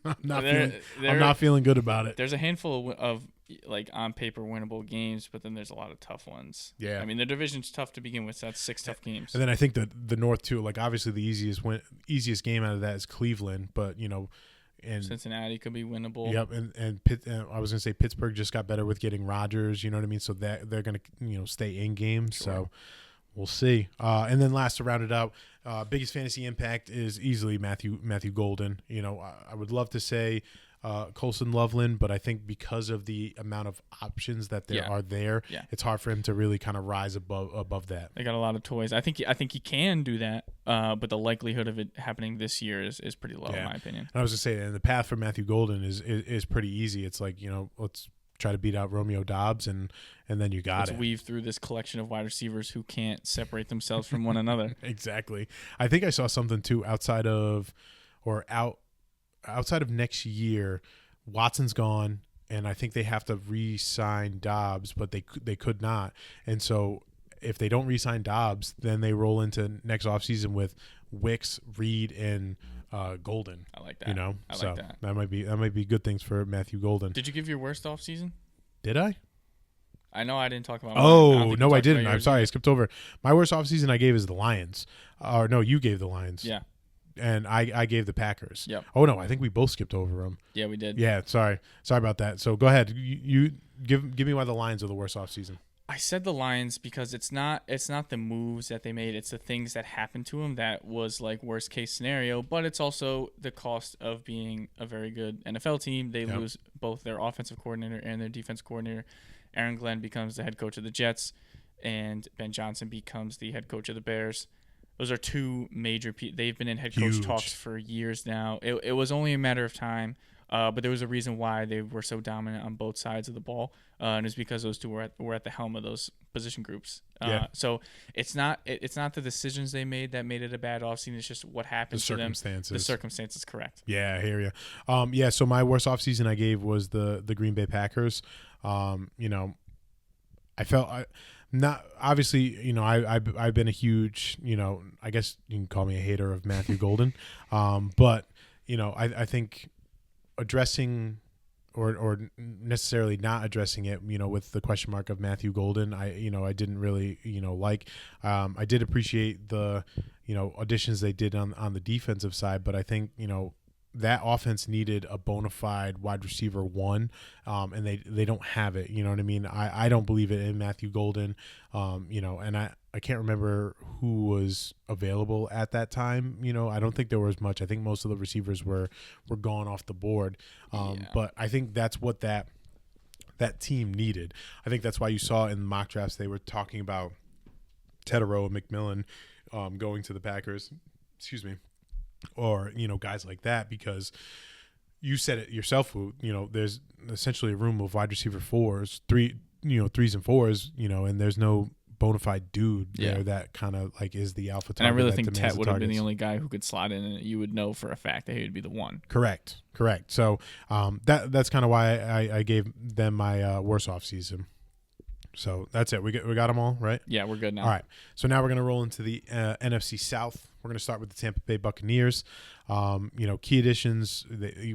I'm not feeling good about it. There's a handful of like on paper winnable games, but then there's a lot of tough ones. Yeah, I mean the division's tough to begin with. So that's 6 tough games. And then I think the North too. Like obviously the easiest game out of that is Cleveland, but and Cincinnati could be winnable. Yep, and I was gonna say Pittsburgh just got better with getting Rodgers. You know what I mean? So that they're gonna stay in games. Sure. So we'll see. And then last to round it out, biggest fantasy impact is easily Matthew Golden. I would love to say Colson Loveland, but I think because of the amount of options that there are there, it's hard for him to really kind of rise above that. They got a lot of toys. I think he can do that, but the likelihood of it happening this year is pretty low in my opinion. And I was gonna say, and the path for Matthew Golden is pretty easy. It's like let's try to beat out Romeo Dobbs, and then you got Let's weave through this collection of wide receivers who can't separate themselves from one another. Exactly. I think I saw something too outside of next year. Watson's gone, and I think they have to re-sign Dobbs, but they could not. And so if they don't re-sign Dobbs, then they roll into next offseason with Wicks, Reed, and Golden. I like that. I like that. That might be good things for Matthew Golden. Did you give your worst offseason? Did I? I know I didn't talk about. Oh no, I didn't. I'm sorry, I skipped over. My worst offseason I gave is the Lions. Or no, you gave the Lions. Yeah. And I gave the Packers. Yep. Oh no, I think we both skipped over them. Yeah, we did. Yeah, sorry about that. So go ahead. You give me why the Lions are the worst offseason. I said the Lions because it's not the moves that they made, it's the things that happened to them that was like worst case scenario, but it's also the cost of being a very good NFL team. They lose both their offensive coordinator and their defensive coordinator. Aaron Glenn becomes the head coach of the Jets, and Ben Johnson becomes the head coach of the Bears. Those are two major they've been in head coach talks for years now. It was only a matter of time. But there was a reason why they were so dominant on both sides of the ball, and it's because those two were at the helm of those position groups. So it's not the decisions they made that made it a bad offseason. It's just what happened to them. The circumstances, correct. Yeah, I hear you. So my worst offseason I gave was the Green Bay Packers. I felt not obviously. I've been a huge. I guess you can call me a hater of Matthew Golden, but I think. Addressing or necessarily not addressing it, with the question mark of Matthew Golden, I didn't really, like. I did appreciate the, additions they did on the defensive side, but I think, that offense needed a bona fide wide receiver one, and they don't have it. You know what I mean? I don't believe it in Matthew Golden, and I can't remember who was available at that time. I don't think there was much. I think most of the receivers were gone off the board. But I think that's what that team needed. I think that's why you saw in the mock drafts they were talking about Tedero and McMillan going to the Packers. Excuse me. Or, guys like that, because you said it yourself, there's essentially a room of wide receiver threes and fours, and there's no bona fide dude there that kind of like is the alpha target. And I really think Tet would have been the only guy who could slot in, and you would know for a fact that he would be the one. Correct. So that's kind of why I gave them my worst offseason. So that's it. We got them all, right? Yeah, we're good now. All right. So now we're going to roll into the NFC South. We're going to start with the Tampa Bay Buccaneers. Key additions.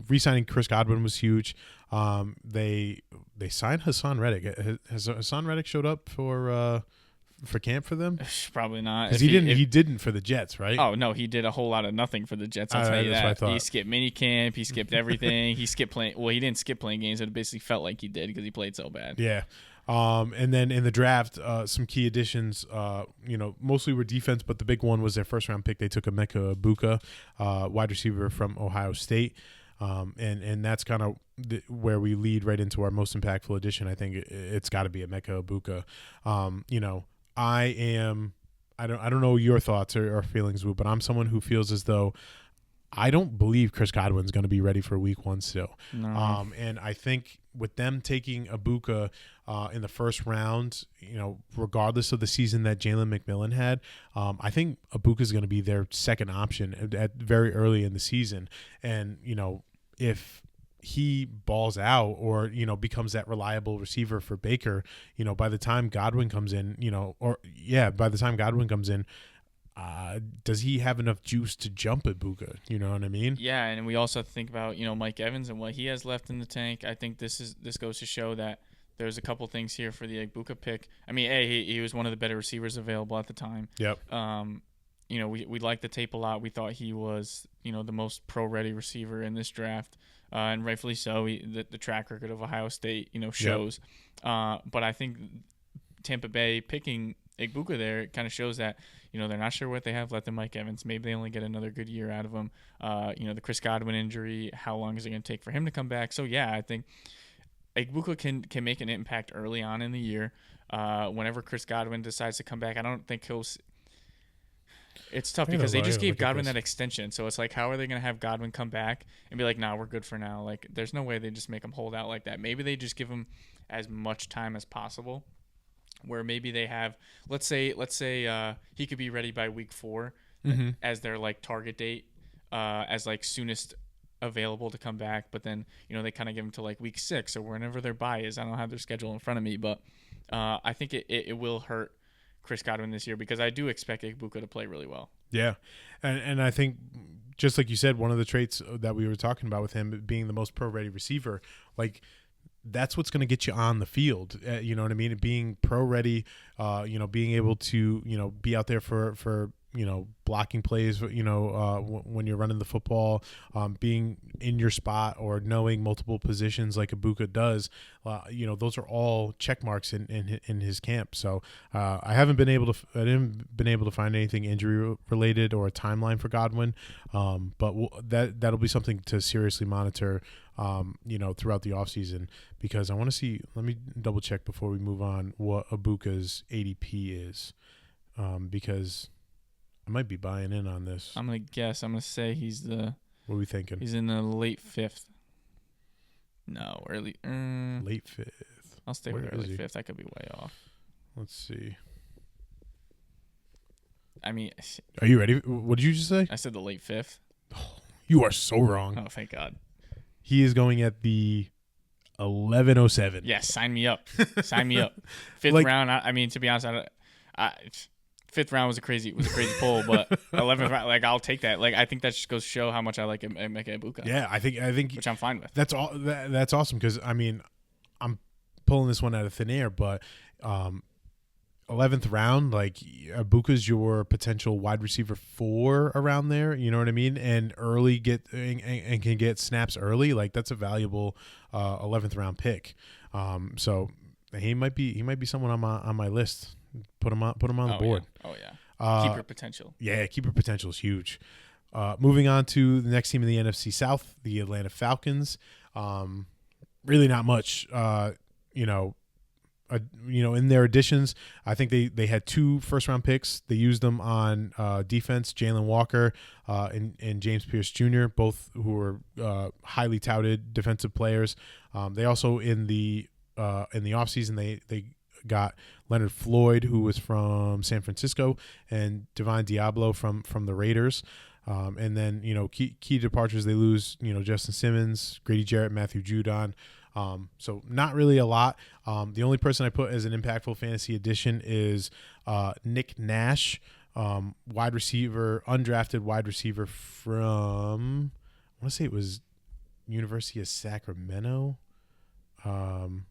Re-signing Chris Godwin was huge. They signed Hassan Reddick. Has Hassan Reddick showed up for camp for them? Probably not. Because he didn't for the Jets, right? Oh no, he did a whole lot of nothing for the Jets. I'll tell you that. He skipped minicamp. He skipped everything. He skipped playing. Well, he didn't skip playing games. It basically felt like he did because he played so bad. Yeah. And then in the draft, some key additions, mostly were defense, but the big one was their first round pick. They took Emeka Egbuka, wide receiver from Ohio State. And that's kind of where we lead right into our most impactful addition. I think it's got to be Emeka Egbuka. I don't know your thoughts or feelings, Wu, but I'm someone who feels as though I don't believe Chris Godwin's going to be ready for week 1 still. No. And I think with them taking Egbuka in the first round, regardless of the season that Jalen McMillan had, I think Egbuka is going to be their second option at very early in the season. And, if he balls out or, becomes that reliable receiver for Baker, by the time Godwin comes in, does he have enough juice to jump at Egbuka? You know what I mean? Yeah, and we also have to think about, Mike Evans and what he has left in the tank. I think this goes to show that there's a couple things here for the Egbuka pick. I mean, he was one of the better receivers available at the time. Yep. We liked the tape a lot. We thought he was, the most pro-ready receiver in this draft, and rightfully so. The track record of Ohio State, shows. Yep. But I think Tampa Bay picking Egbuka there, it kind of shows that, they're not sure what they have left in Mike Evans. Maybe they only get another good year out of him. The Chris Godwin injury, how long is it going to take for him to come back? So, yeah, I think Egbuka can make an impact early on in the year. Whenever Chris Godwin decides to come back, I don't think he'll – it's tough because they just gave Godwin that extension. So it's like, how are they going to have Godwin come back and be like, nah, we're good for now? Like, there's no way they just make him hold out like that. Maybe they just give him as much time as possible, where maybe they have, let's say he could be ready by week 4 as their like target date, as like soonest available to come back. But then, they kind of give him to like week 6 or whenever their bye is. I don't have their schedule in front of me, but I think it will hurt Chris Godwin this year because I do expect Egbuka to play really well. Yeah. And I think just like you said, one of the traits that we were talking about with him being the most pro-ready receiver, like that's what's going to get you on the field. You know what I mean? Being pro-ready, being able to, be out there for blocking plays, when you're running the football, being in your spot or knowing multiple positions like Egbuka does, those are all check marks in his camp. So I haven't been able to find anything injury related or a timeline for Godwin, but that'll be something to seriously monitor, throughout the offseason, because I want to see. Let me double check before we move on what Abuka's ADP is, because I might be buying in on this. I'm going to guess. I'm going to say he's the... What are we thinking? He's in the late 5th. No, early... late 5th. I'll stay with early 5th. I could be way off. Let's see. I mean... Are you ready? What did you just say? I said the late 5th. Oh, you are so wrong. Oh, thank God. He is going at the 11:07. Yes, sign me up. Sign me up. 5th round, I mean, to be honest, I 5th round was a crazy pull, but 11th round, like I'll take that. Like I think that just goes to show how much I like Emeka Egbuka. Yeah, I think which I'm fine with. That's all. That's awesome because I mean, I'm pulling this one out of thin air, but 11th round, like Egbuka's your potential wide receiver 4 around there. You know what I mean? And early and can get snaps early. Like that's a valuable 11th round pick. So he might be someone on my list. Put him on the board. Yeah. Oh yeah. Keeper potential. Yeah, keeper potential is huge. Moving on to the next team in the NFC South, the Atlanta Falcons. Really not much. In their additions, I think they had 2 first-round picks. They used them on defense, Jalen Walker and James Pierce Jr., both who were highly touted defensive players. They also in the offseason they got Leonard Floyd, who was from San Francisco, and Divine Diablo from the Raiders. And then, key departures, they lose, Justin Simmons, Grady Jarrett, Matthew Judon. So not really a lot. The only person I put as an impactful fantasy addition is Nick Nash, undrafted wide receiver from, I want to say it was University of Sacramento. San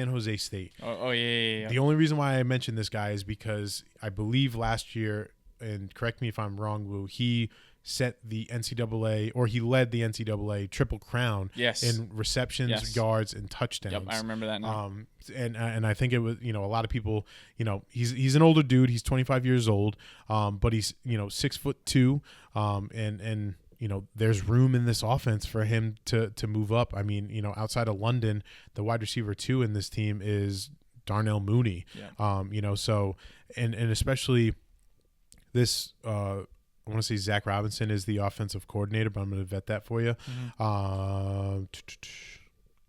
Jose State. Oh yeah. The only reason why I mentioned this guy is because I believe last year, and correct me if I'm wrong, Wu, he set the NCAA, or he led the NCAA Triple Crown in receptions, yards, and touchdowns. Yep, I remember that now. And I think it was, a lot of people, he's an older dude. He's 25 years old, but he's, 6'2", and there's room in this offense for him to move up. I mean, outside of London, the wide receiver 2 in this team is Darnell Mooney. Yeah. So and especially this, I want to say Zach Robinson is the offensive coordinator, but I'm going to vet that for you. Mm-hmm.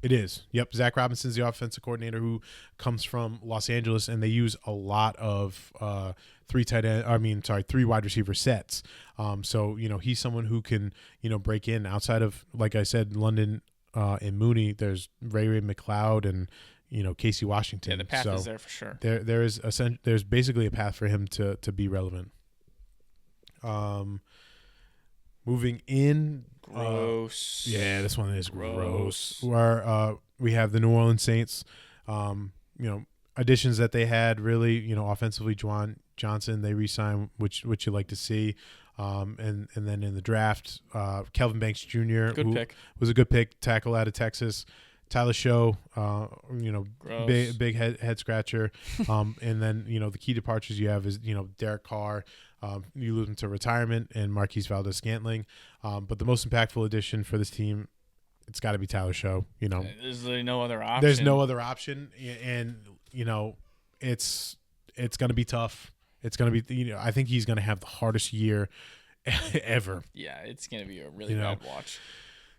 It is. Yep, Zach Robinson's the offensive coordinator who comes from Los Angeles, and they use a lot of three wide receiver sets. So he's someone who can break in outside of, like I said, London and Mooney. There's Ray McLeod and Casey Washington. Yeah, the path is there for sure. There's basically a path for him to be relevant. Moving in. Gross. This one is gross. Where we have the New Orleans Saints. Additions that they had really, offensively, Juwan Johnson, they re-signed, which you like to see. And then in the draft, Kelvin Banks Jr. Was a good pick, tackle out of Texas. Tyler Show, big head scratcher. And then, the key departures you have is, Derek Carr. You lose him to retirement, and Marquise Valdez-Scantling. But the most impactful addition for this team, it's got to be Tyler Show. There's really no other option. There's no other option, and it's going to be tough. It's going to be, I think he's going to have the hardest year ever. Yeah, it's going to be a really bad watch.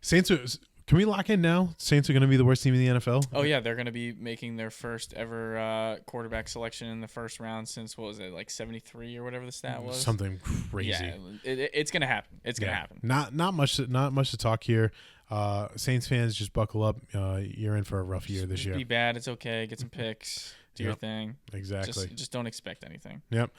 Saints. Can we lock in now? Saints are going to be the worst team in the NFL? Oh, yeah. They're going to be making their first ever quarterback selection in the first round since, what was it, like 73 or whatever the stat was? Something crazy. Yeah, it's going to happen. It's going to happen. Not much to talk here. Saints fans, just buckle up. You're in for a rough year this year. Be bad. It's okay. Get some picks. Do your thing. Exactly. Just don't expect anything. Yep.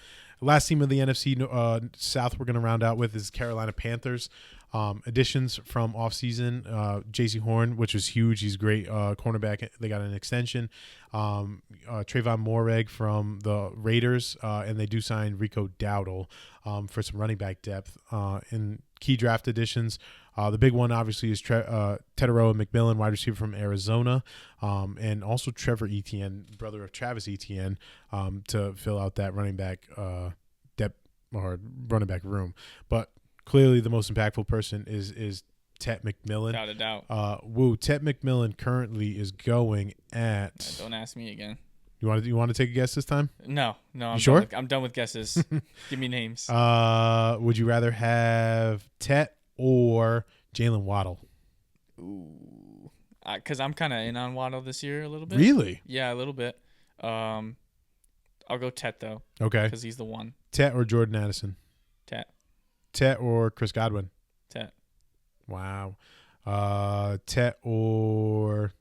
Last team of the NFC South we're going to round out with is Carolina Panthers. Additions from offseason, J.C. Horn, which was huge. He's great cornerback. They got an extension. Trayvon Moreg from the Raiders, and they do sign Rico Dowdle for some running back depth. In key draft additions, the big one obviously is Teteroa McMillan, wide receiver from Arizona, and also Trevor Etienne, brother of Travis Etienne, to fill out that running back depth or running back room. But clearly, the most impactful person is Tet McMillan. Without a doubt. Tet McMillan currently is going at. Don't ask me again. You want to take a guess this time? No. I'm sure? I'm done with guesses. Give me names. Would you rather have Tet or Jalen Waddle? Ooh, because I'm kind of in on Waddle this year a little bit. Really? Yeah, a little bit. I'll go Tet though. Okay. Because he's the one. Tet or Jordan Addison? Tet. Tet or Chris Godwin? Tet. Wow. Tet or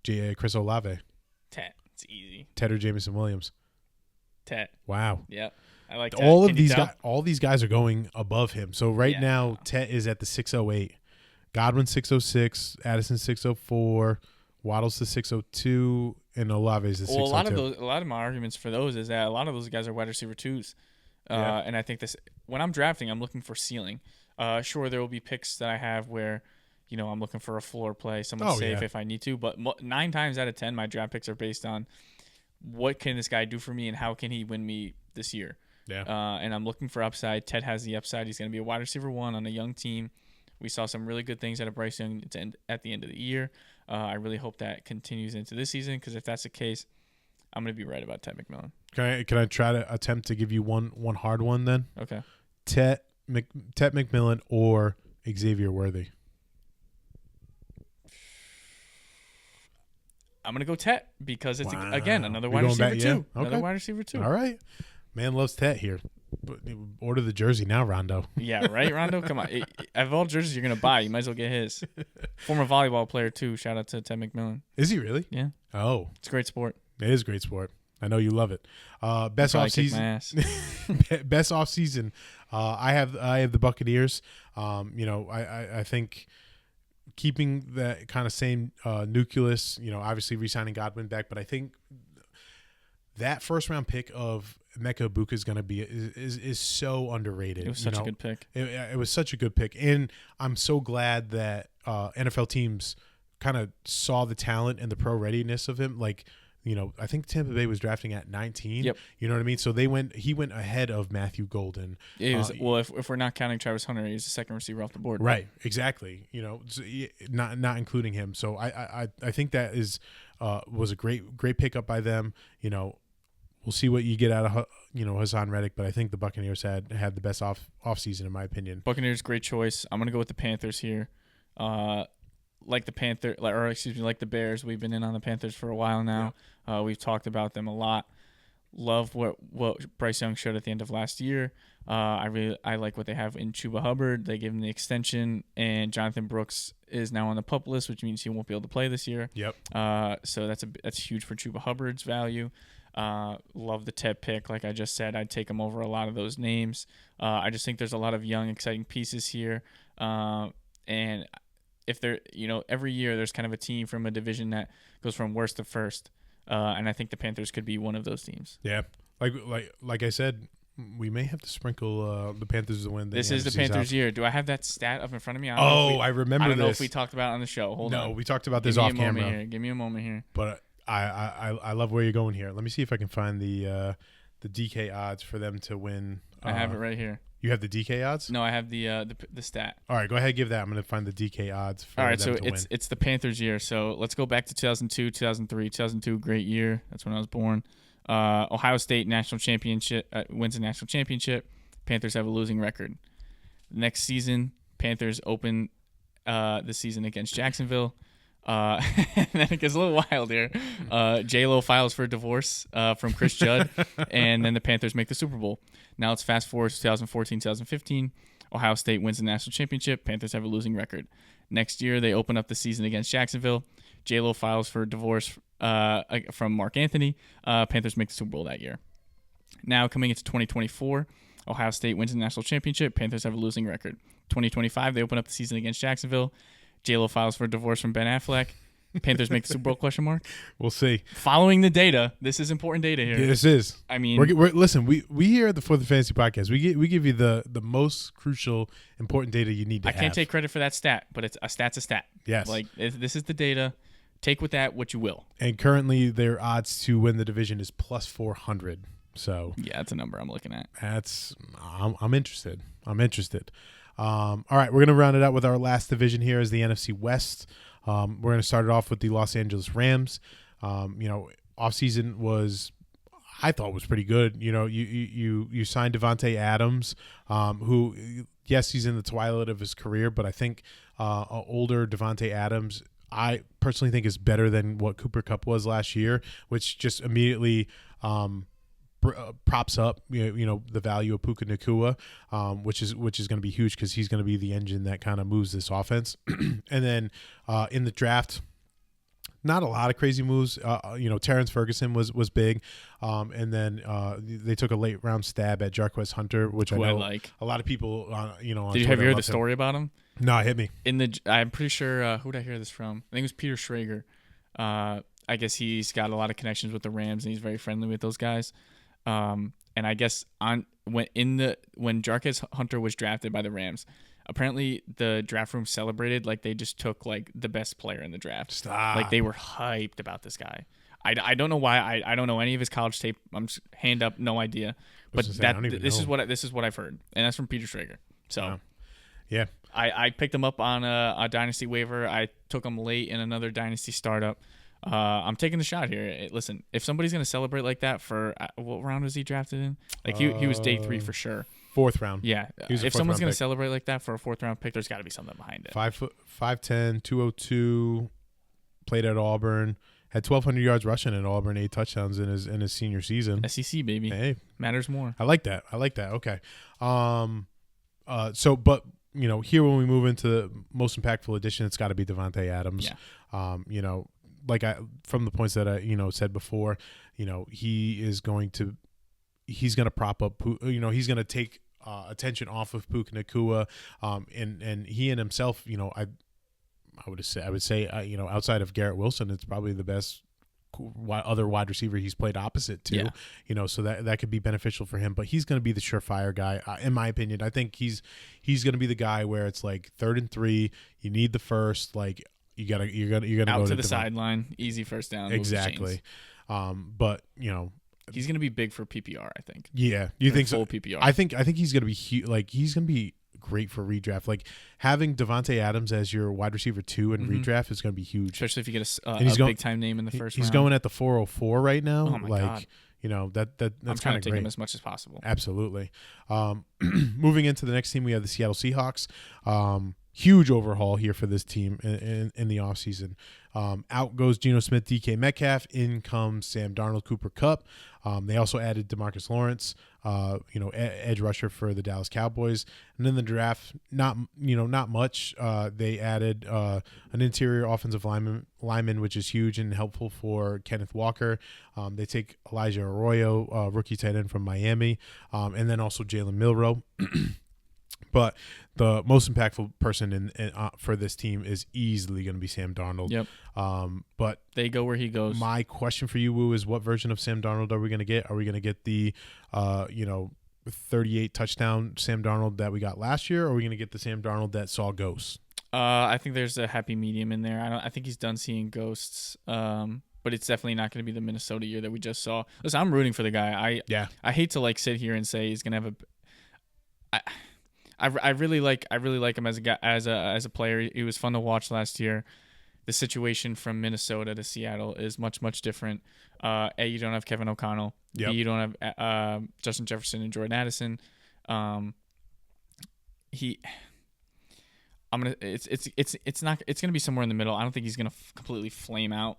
Chris Olave? Tet. It's easy. Tet or Jameson Williams? Tet. Wow. Yep. I like Tet. All these guys are going above him. So now Tet is at the 608. Godwin 606, Addison 604, Waddle's the 602, and Olave's the 602. A lot of my arguments for those is that a lot of those guys are wide receiver twos. And I think when I'm drafting, I'm looking for ceiling. Sure, there will be picks that I have where, I'm looking for a floor play, someone safe if I need to. But 9 times out of 10, my draft picks are based on what can this guy do for me and how can he win me this year. Yeah. And I'm looking for upside. Ted has the upside. He's going to be a wide receiver 1 on a young team. We saw some really good things out of Bryce Young at the end of the year. I really hope that continues into this season because if that's the case, I'm going to be right about Ted McMillan. Can I try to attempt to give you one hard one then? Okay. Tet McMillan or Xavier Worthy? I'm gonna go Tet because it's Wow. again another You're wide going receiver back- too. yeah, Another okay. wide receiver too. All right. Man loves Tet here. But order the jersey now, Rondo. Yeah, right, Rondo. Come on, of all jerseys you're gonna buy, you might as well get his. Former volleyball player too. Shout out to Ted McMillan. Is he really? Yeah. Oh, It's a great sport. it is a great sport. I know you love it. Best Probably off kick my season. ass. Best off season. I have the Buccaneers. I think keeping that kind of same nucleus. Obviously re-signing Godwin back, but I think that first round pick of Mecca Ibuka is going to be is so underrated. It was such a good pick. It was such a good pick, and I'm so glad that NFL teams kind of saw the talent and the pro readiness of him. Like, I think Tampa Bay was drafting at 19. Yep. You know what I mean? So he went ahead of Matthew Golden. It was, well, if we're not counting Travis Hunter, he's the second receiver off the board. Right. Exactly. Not including him. So I think that was a great pickup by them. We'll see what you get out of Hassan Reddick, but I think the Buccaneers had the best off season in my opinion. Buccaneers, great choice. I'm gonna go with the Panthers here. Like the Bears, we've been in on the Panthers for a while now. Yeah. We've talked about them a lot. Love what Bryce Young showed at the end of last year. I like what they have in Chuba Hubbard. They gave him the extension, and Jonathan Brooks is now on the PUP list, which means he won't be able to play this year. Yep. So that's huge for Chuba Hubbard's value. Love the Ted pick. Like I just said, I'd take him over a lot of those names. I just think there's a lot of young, exciting pieces here. And if they're, every year there's kind of a team from a division that goes from worst to first. And I think the Panthers could be one of those teams. Yeah. Like I said, we may have to sprinkle the Panthers to win. This is the Panthers' year. Do I have that stat up in front of me? I remember this. I don't know if we talked about it on the show. Hold on. No, we talked about this off camera. Give me a moment here. But I love where you're going here. Let me see if I can find the DK odds for them to win. I have it right here. You have the DK odds? No, I have the stat. All right, go ahead, give that. I'm going to find the DK odds for All right, them so to win. It's the Panthers' year. So let's go back to 2002, 2003. 2002, great year. That's when I was born. Ohio State national championship wins a national championship. Panthers have a losing record. Next season, Panthers open the season against Jacksonville. And then it gets a little wild here. J-Lo files for divorce from Chris Judd, and then the Panthers make the Super Bowl. Now let's fast forward to 2014, 2015. Ohio State wins the national championship. Panthers have a losing record. Next year, they open up the season against Jacksonville. J-Lo files for divorce from Mark Anthony. Panthers make the Super Bowl that year. Now coming into 2024, Ohio State wins the national championship. Panthers have a losing record. 2025, they open up the season against Jacksonville. J-Lo files for divorce from Ben Affleck. Panthers make the Super Bowl ? We'll see. Following the data, this is important data here. Yeah, this is. I mean, listen. We here at the For the Fantasy Podcast, we give you the most crucial, important data you need to have. I can't take credit for that stat, but a stat's a stat. Yes. This is the data. Take with that what you will. And currently, their odds to win the division is plus 400. So yeah, that's a number I'm looking at. I'm interested. All right, we're gonna round it out with our last division here is the NFC West. We're going to start it off with the Los Angeles Rams. Offseason I thought was pretty good. You signed Devontae Adams, who, yes, he's in the twilight of his career, but I think older Devontae Adams, I personally think is better than what Cooper Kupp was last year, which just immediately props up the value of Puka Nacua, which is going to be huge because he's going to be the engine that kind of moves this offense. And then in the draft, not a lot of crazy moves. Terrence Ferguson was big, and then they took a late round stab at Jarquez Hunter, which I know a lot of people on Did you Twitter have you heard the him. story about him? No, it hit me. I'm pretty sure. Who did I hear this from? I think it was Peter Schrager. I guess he's got a lot of connections with the Rams, and he's very friendly with those guys. And I guess when Jarquez Hunter was drafted by the Rams, apparently the draft room celebrated like they just took like the best player in the draft. Stop. Like they were hyped about this guy. I don't know why. I don't know any of his college tape. I'm just hand up, no idea. But this is what I've heard, and that's from Peter Schrager. So, yeah. I picked him up on a dynasty waiver. I took him late in another dynasty startup. I'm taking the shot here. Listen, if somebody's going to celebrate like that for what round was he drafted in? Like he was day 3 for sure. 4th round. Yeah. If someone's going to celebrate like that for a 4th round pick, there's got to be something behind it. 5'10", 202, played at Auburn, had 1,200 yards rushing at Auburn, 8 touchdowns in his senior season. SEC, baby. Hey, matters more. I like that. Okay. But here when we move into the most impactful addition, it's got to be Devontae Adams. Yeah. From the points that I said before, he's going to prop up. He's going to take attention off of Puka Nacua, and he and himself, I would say, outside of Garrett Wilson, it's probably the best other wide receiver he's played opposite to. So that could be beneficial for him. But he's going to be the surefire guy, in my opinion. I think he's going to be the guy where it's like 3rd and 3, you need the first, like you're gonna out go to the sideline, easy first down. Exactly. But he's going to be big for PPR, I think. Yeah, you think so? Full PPR. I think he's going to be he's going to be great for redraft. Like having Devontae Adams as your wide receiver 2 in redraft is going to be huge, especially if you get a big time name in the first round. He's going at the 404 right now. Oh my God. That's kind of take him as much as possible. Absolutely. Moving into the next team, we have the Seattle Seahawks. Huge overhaul here for this team in the offseason. Out goes Geno Smith, DK Metcalf. In comes Sam Darnold, Cooper Kupp. They also added DeMarcus Lawrence, edge rusher for the Dallas Cowboys. And in the draft, not much. They added an interior offensive lineman, which is huge and helpful for Kenneth Walker. They take Elijah Arroyo, rookie tight end from Miami, and then also Jalen Milroe. But the most impactful person for this team is easily going to be Sam Darnold. Yep. But they go where he goes. My question for you, Wu, is what version of Sam Darnold are we going to get? Are we going to get the 38 touchdown Sam Darnold that we got last year, or are we going to get the Sam Darnold that saw ghosts? I think there's a happy medium in there. I think he's done seeing ghosts. But it's definitely not going to be the Minnesota year that we just saw. Listen, I'm rooting for the guy. I hate to sit here and say he's going to have I really like him as a guy, as a player. He was fun to watch last year. The situation from Minnesota to Seattle is much, much different. A, you don't have Kevin O'Connell. Yep. B, you don't have Justin Jefferson and Jordan Addison. It's gonna be somewhere in the middle. I don't think he's gonna completely flame out.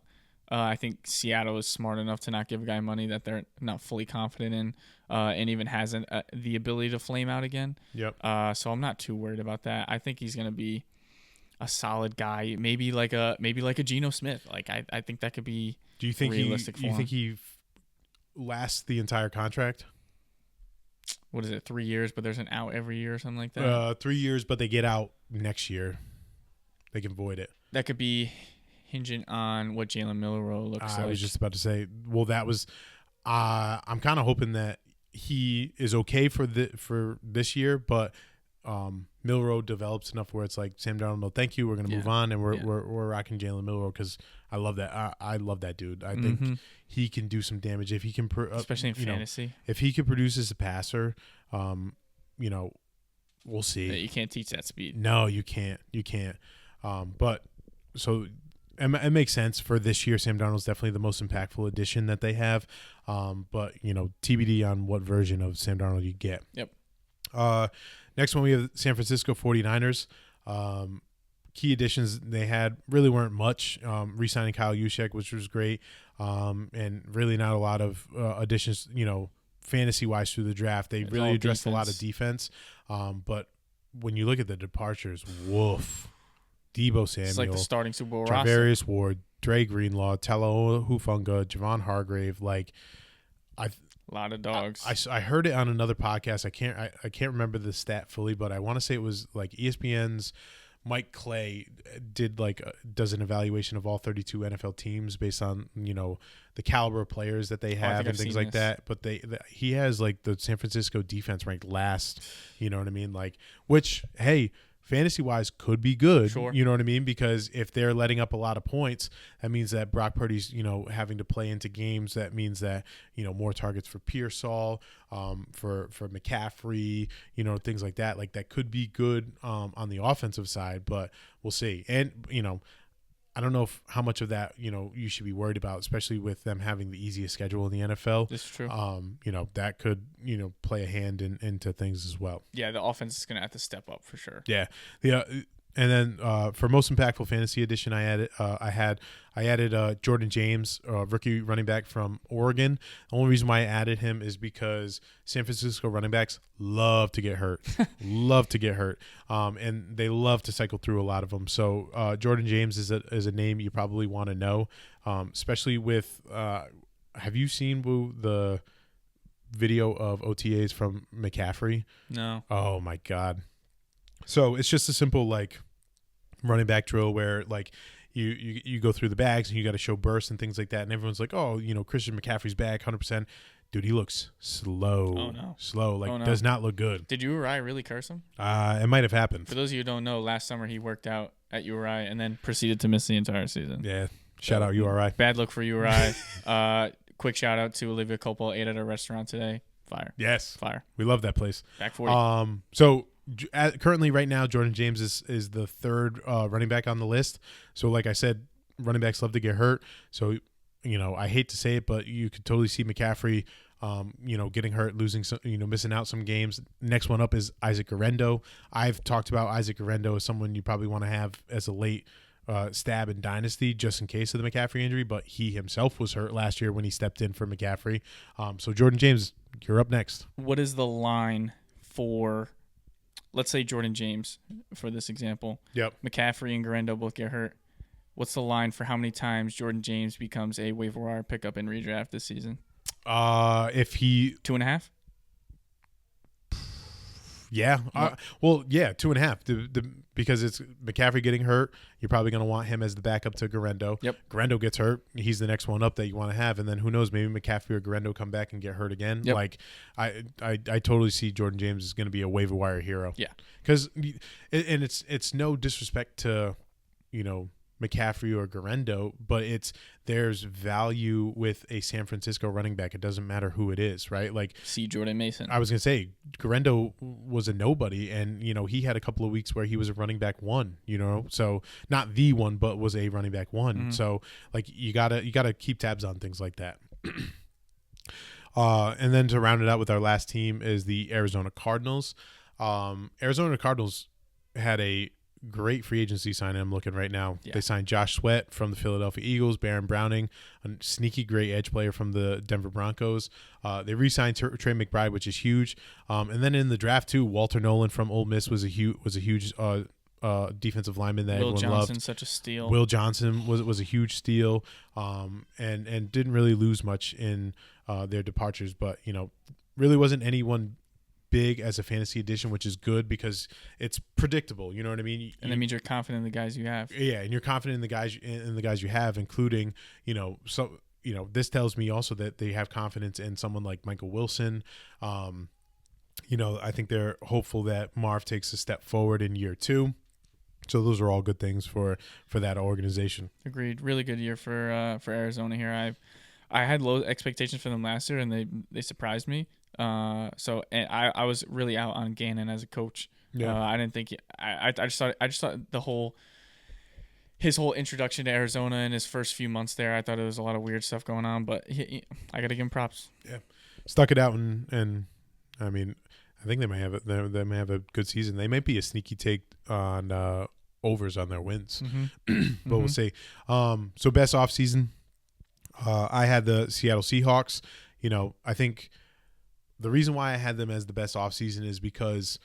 I think Seattle is smart enough to not give a guy money that they're not fully confident in, and even has the ability to flame out again. Yep. So I'm not too worried about that. I think he's gonna be a solid guy, maybe like a Geno Smith. I think that could be. Do you think realistic you think he lasts the entire contract? What is it? 3 years, but there's an out every year or something like that. 3 years, but they get out next year. They can void it. That could be hinging on what Jalen Milroe looks like. I was just about to say. Well, that was. I'm kind of hoping that he is okay for this year, but Milroe develops enough where it's like Sam Darnold. No, thank you. We're gonna move on, and we're rocking Jalen Milroe because I love that. I love that dude. I think he can do some damage if he can, especially in fantasy. If he can produce as a passer, we'll see. You can't teach that speed. No, you can't. But so. It makes sense for this year. Sam Darnold's definitely the most impactful addition that they have. But, TBD on what version of Sam Darnold you get. Yep. Next one, we have San Francisco 49ers. Key additions they had really weren't much. Re-signing Kyle Juszczyk, which was great. And really not a lot of additions, fantasy-wise through the draft. They really addressed a lot of defense. But when you look at the departures, woof. Debo Samuel, it's like the starting Super Bowl Travarius Ward, Dre Greenlaw, Telo Hufanga, Javon Hargrave. A lot of dogs. I heard it on another podcast. I can't remember the stat fully, but I want to say it was like ESPN's Mike Clay does an evaluation of all 32 NFL teams based on the caliber of players that they have and things like that. But he has the San Francisco defense ranked last. You know what I mean? Which hey. Fantasy-wise, could be good. Sure. You know what I mean? Because if they're letting up a lot of points, that means that Brock Purdy's, having to play into games. That means that, more targets for Pearsall, for McCaffrey, things like that. That could be good on the offensive side, but we'll see. And, I don't know how much of that, you should be worried about, especially with them having the easiest schedule in the NFL. That's true. That could, play a hand into things as well. Yeah, the offense is going to have to step up for sure. Yeah. And then for most impactful fantasy edition, I added Jordan James, rookie running back from Oregon. The only reason why I added him is because San Francisco running backs love to get hurt, and they love to cycle through a lot of them. So Jordan James is a name you probably want to know, especially with. Have you seen the video of OTAs from McCaffrey? No. Oh my God. So it's just a simple like running back drill where like you go through the bags and you got to show bursts and things like that, and everyone's like, oh, Christian McCaffrey's back 100%. Dude, he looks slow. Oh no. Slow, like does not look good. Did URI really curse him? It might have happened. For those of you who don't know, last summer he worked out at URI and then proceeded to miss the entire season. Yeah. Shout out URI. Bad look for URI. Quick shout out to Olivia Coppola, ate at a restaurant today. Fire. Yes. Fire. We love that place. Back 40. So currently right now, Jordan James is the third running back on the list. So like I said, running backs love to get hurt. So, I hate to say it, but you could totally see McCaffrey, getting hurt, losing some, missing out some games. Next one up is Isaac Guerrero. I've talked about Isaac Guerrero as someone you probably want to have as a late stab in Dynasty just in case of the McCaffrey injury, but he himself was hurt last year when he stepped in for McCaffrey. So Jordan James, you're up next. What is the line for, let's say Jordan James for this example? Yep. McCaffrey and Guerrero both get hurt. What's the line for how many times Jordan James becomes a waiver wire pickup in redraft this season? If he 2.5. Yeah. 2.5. Because it's McCaffrey getting hurt, you're probably going to want him as the backup to Guerrero. Yep. Guerrero gets hurt, he's the next one up that you want to have, and then who knows, maybe McCaffrey or Guerrero come back and get hurt again. Yep. Like I totally see Jordan James is going to be a waiver wire hero. Yeah. Because and it's no disrespect to McCaffrey or Guerrero, but there's value with a San Francisco running back. It doesn't matter who it is, right? Like see Jordan Mason. I was gonna say Guerrero was a nobody, and he had a couple of weeks where he was a running back one. So not the one, but was a running back one. Mm-hmm. So like you gotta keep tabs on things like that. And then to round it out with our last team is the Arizona Cardinals. Arizona Cardinals had a great free agency signing. I'm looking right now. Yeah. They signed Josh Sweat from the Philadelphia Eagles, Baron Browning, a sneaky great edge player from the Denver Broncos. They re-signed Trey McBride, which is huge. And then in the draft too, Walter Nolan from Ole Miss was a huge defensive lineman that everyone loved. Will Johnson, such a steal. Will Johnson was a huge steal, and didn't really lose much in their departures, but really wasn't anyone big as a fantasy addition, which is good because it's predictable. You know what I mean? And that means you're confident in the guys you have. Yeah, and you're confident in the guys you have, including this tells me also that they have confidence in someone like Michael Wilson. I think they're hopeful that Marv takes a step forward in year 2. So those are all good things for that organization. Agreed. Really good year for Arizona here. I had low expectations for them last year, and they surprised me. And I was really out on Gannon as a coach. Yeah. I didn't think I just thought his whole introduction to Arizona and his first few months there, I thought there was a lot of weird stuff going on, but I got to give him props. Yeah. Stuck it out and I mean, I think they may have a good season. They might be a sneaky take on overs on their wins. Mm-hmm. But we'll see. So best offseason, I had the Seattle Seahawks. I think the reason why I had them as the best offseason is because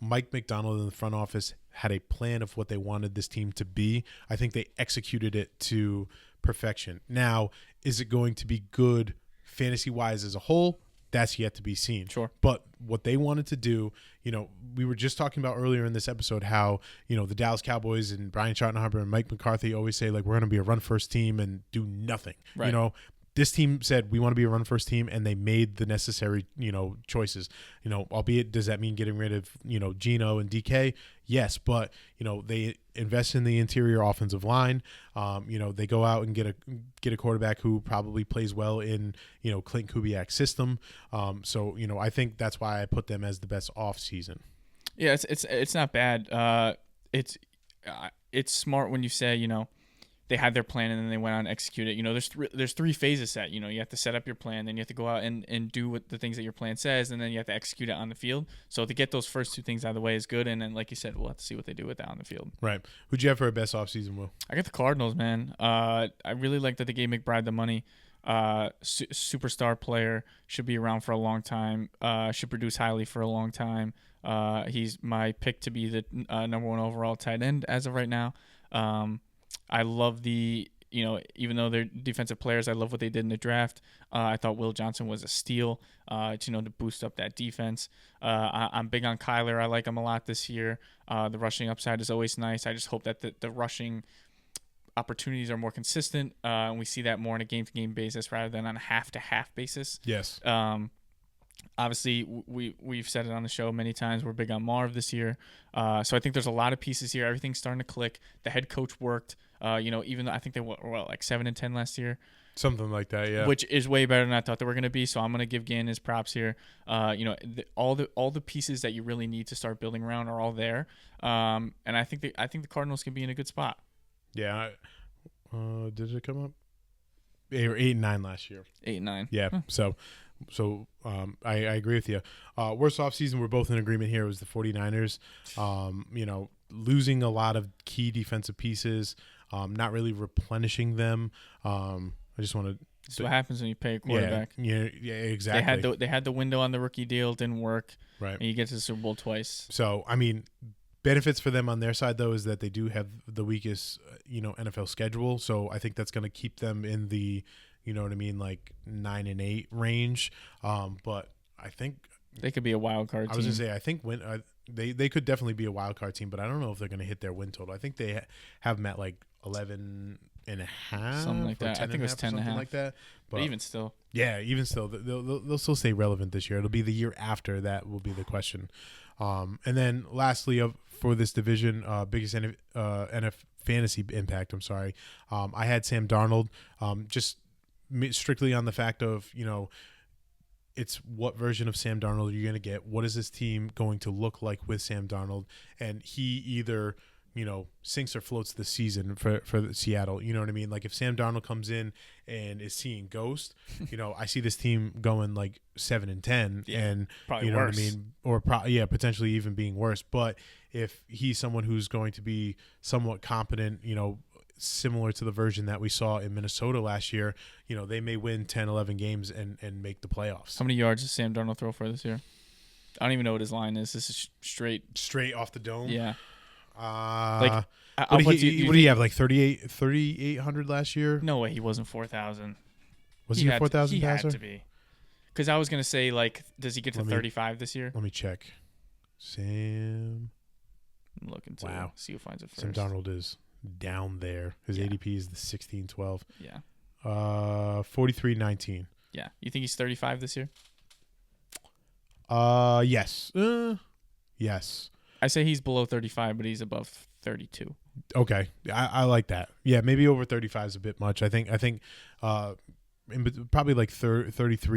Mike McDonald in the front office had a plan of what they wanted this team to be. I think they executed it to perfection. Now, is it going to be good fantasy-wise as a whole? That's yet to be seen. Sure. But what they wanted to do, we were just talking about earlier in this episode how, the Dallas Cowboys and Brian Schottenheimer and Mike McCarthy always say, like, we're going to be a run-first team and do nothing. Right. This team said we want to be a run-first team, and they made the necessary, choices. Albeit, does that mean getting rid of, Geno and DK? Yes, but they invest in the interior offensive line. They go out and get a quarterback who probably plays well in Clint Kubiak's system. So I think that's why I put them as the best off-season. Yeah, it's not bad. It's smart when you say they had their plan and then they went on and execute it. There's three phases set. You have to set up your plan, then you have to go out and do what the things that your plan says, and then you have to execute it on the field. So to get those first two things out of the way is good, and then like you said, we'll have to see what they do with that on the field. Right. Who'd you have for a best offseason, Will? I got the Cardinals, man. I really like that they gave McBride the money. Superstar player, should be around for a long time. Should produce highly for a long time. He's my pick to be the number 1 overall tight end as of right now. I love even though they're defensive players, I love what they did in the draft. I thought Will Johnson was a steal, to boost up that defense. I'm big on Kyler. I like him a lot this year. The rushing upside is always nice. I just hope that the rushing opportunities are more consistent, and we see that more on a game-to-game basis rather than on a half-to-half basis. Yes. Obviously, we've said it on the show many times. We're big on Marv this year. So I think there's a lot of pieces here. Everything's starting to click. The head coach worked. Even though I think they were like 7-10 last year. Something like that, yeah. Which is way better than I thought they were going to be. So I'm going to give Gann his props here. All the pieces that you really need to start building around are all there. And I think the Cardinals can be in a good spot. Yeah. Did it come up? They were 8-9 last year. 8-9. Yeah. Huh. So I agree with you. Worst offseason, we're both in agreement here, was the 49ers. Losing a lot of key defensive pieces, not really replenishing them. I just want to. That's what happens when you pay a quarterback. Yeah, exactly. They had the window on the rookie deal, didn't work. Right. And you get to the Super Bowl twice. So benefits for them on their side though is that they do have the weakest NFL schedule. So I think that's going to keep them in the like 9-8 range. But I think they could be a wild card team. I was going to say I think they could definitely be a wild card team, but I don't know if they're going to hit their win total. I think they have them at like 11 and a half, something like that. I think it was 10 and a half, like that. But even still, they'll still stay relevant this year. It'll be the year after that will be the question. And then lastly, for this division, biggest NF fantasy impact. I'm sorry, I had Sam Darnold. Just strictly on the fact of it's what version of Sam Darnold are you going to get? What is this team going to look like with Sam Darnold? And he either sinks or floats this season for Seattle. You know what I mean? Like if Sam Darnold comes in and is seeing ghost, I see this team going like 7-10, and probably worse. What I mean, or potentially even being worse. But if he's someone who's going to be somewhat competent, similar to the version that we saw in Minnesota last year, they may win 10, 11 games and make the playoffs. How many yards does Sam Darnold throw for this year? I don't even know what his line is. This is straight off the dome. Yeah. What did he have, like 3,800 last year? No way, he wasn't 4,000. Was he a 4,000 passer? He had to be. Because I was going to say, like, does he get to 35 this year? Let me check. Sam. I'm looking to see who finds it first. Sam Darnold is down there. His ADP is the 16-12. Yeah. 43-19. Yeah. You think he's 35 this year? Yes. Yes. I say he's below 35, but he's above 32. Okay. I like that. Yeah, maybe over 35 is a bit much. I think probably like 33,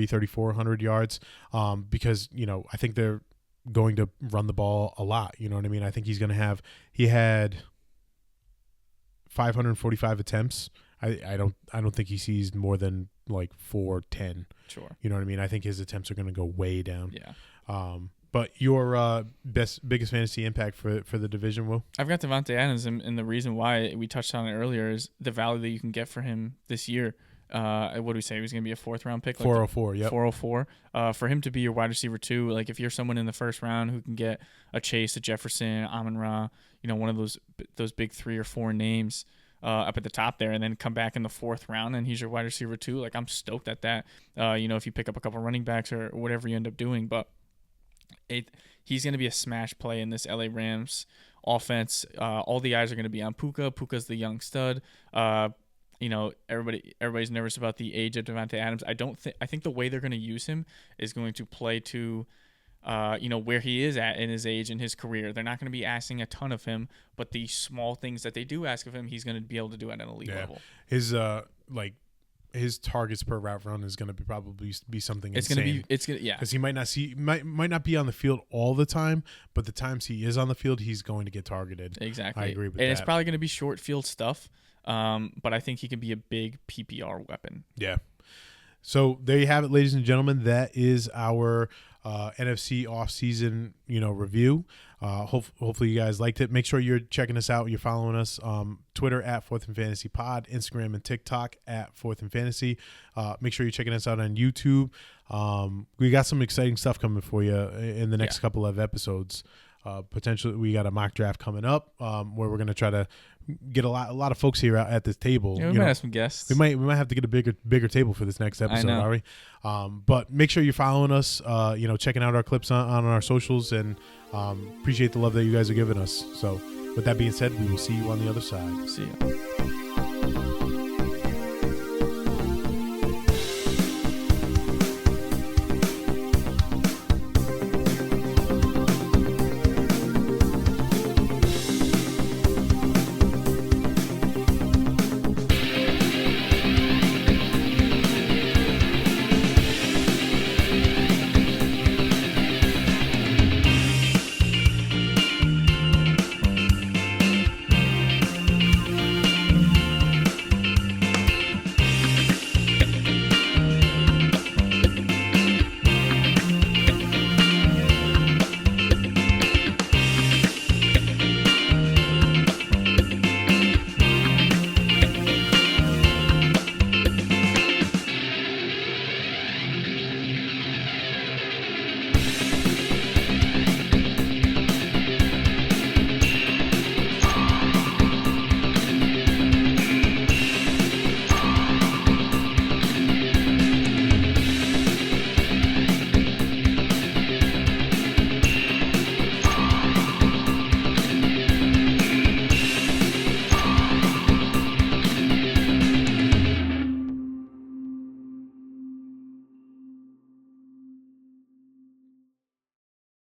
3,400 yards, because, I think they're going to run the ball a lot. You know what I mean? I think he had 545 attempts. I don't think he sees more than like 410. Sure. You know what I mean? I think his attempts are going to go way down. Yeah. But your biggest fantasy impact for the division, Will? I've got Devontae Adams, and the reason why we touched on it earlier is the value that you can get for him this year. What do we say? He was going to be a 4th-round pick? 404, yep. 404. For him to be your wide receiver, too, like if you're someone in the first round who can get a Chase, a Jefferson, Amon-Ra, one of those big 3 or 4 names up at the top there, and then come back in the 4th round, and he's your wide receiver, too. Like, I'm stoked at that, if you pick up a couple running backs or whatever you end up doing. But he's going to be a smash play in this LA Rams offense. All the eyes are going to be on Puka. Puka's the young stud. Everybody's nervous about the age of Devontae Adams. I think the way they're going to use him is going to play to where he is at in his age and his career. They're not going to be asking a ton of him, but the small things that they do ask of him, he's going to be able to do at an elite level. His targets per route run is going to probably be something insane. Because he might not be on the field all the time, but the times he is on the field, he's going to get targeted. Exactly. I agree with that. And it's probably going to be short field stuff. but I think he can be a big PPR weapon. Yeah. So there you have it, ladies and gentlemen. That is our NFC offseason, review. Hopefully you guys liked it. Make sure you're checking us out. You're following us Twitter at 4th and Fantasy Pod, Instagram and TikTok at 4th and Fantasy. Make sure you're checking us out on YouTube. We got some exciting stuff coming for you in the next couple of episodes. Potentially, we got a mock draft coming up where we're going to try to get a lot of folks here out at this table. Yeah, we might have some guests. We might have to get a bigger table for this next episode, Ari. But make sure you're following us. Checking out our clips on our socials, and appreciate the love that you guys are giving us. So, with that being said, we will see you on the other side. See ya.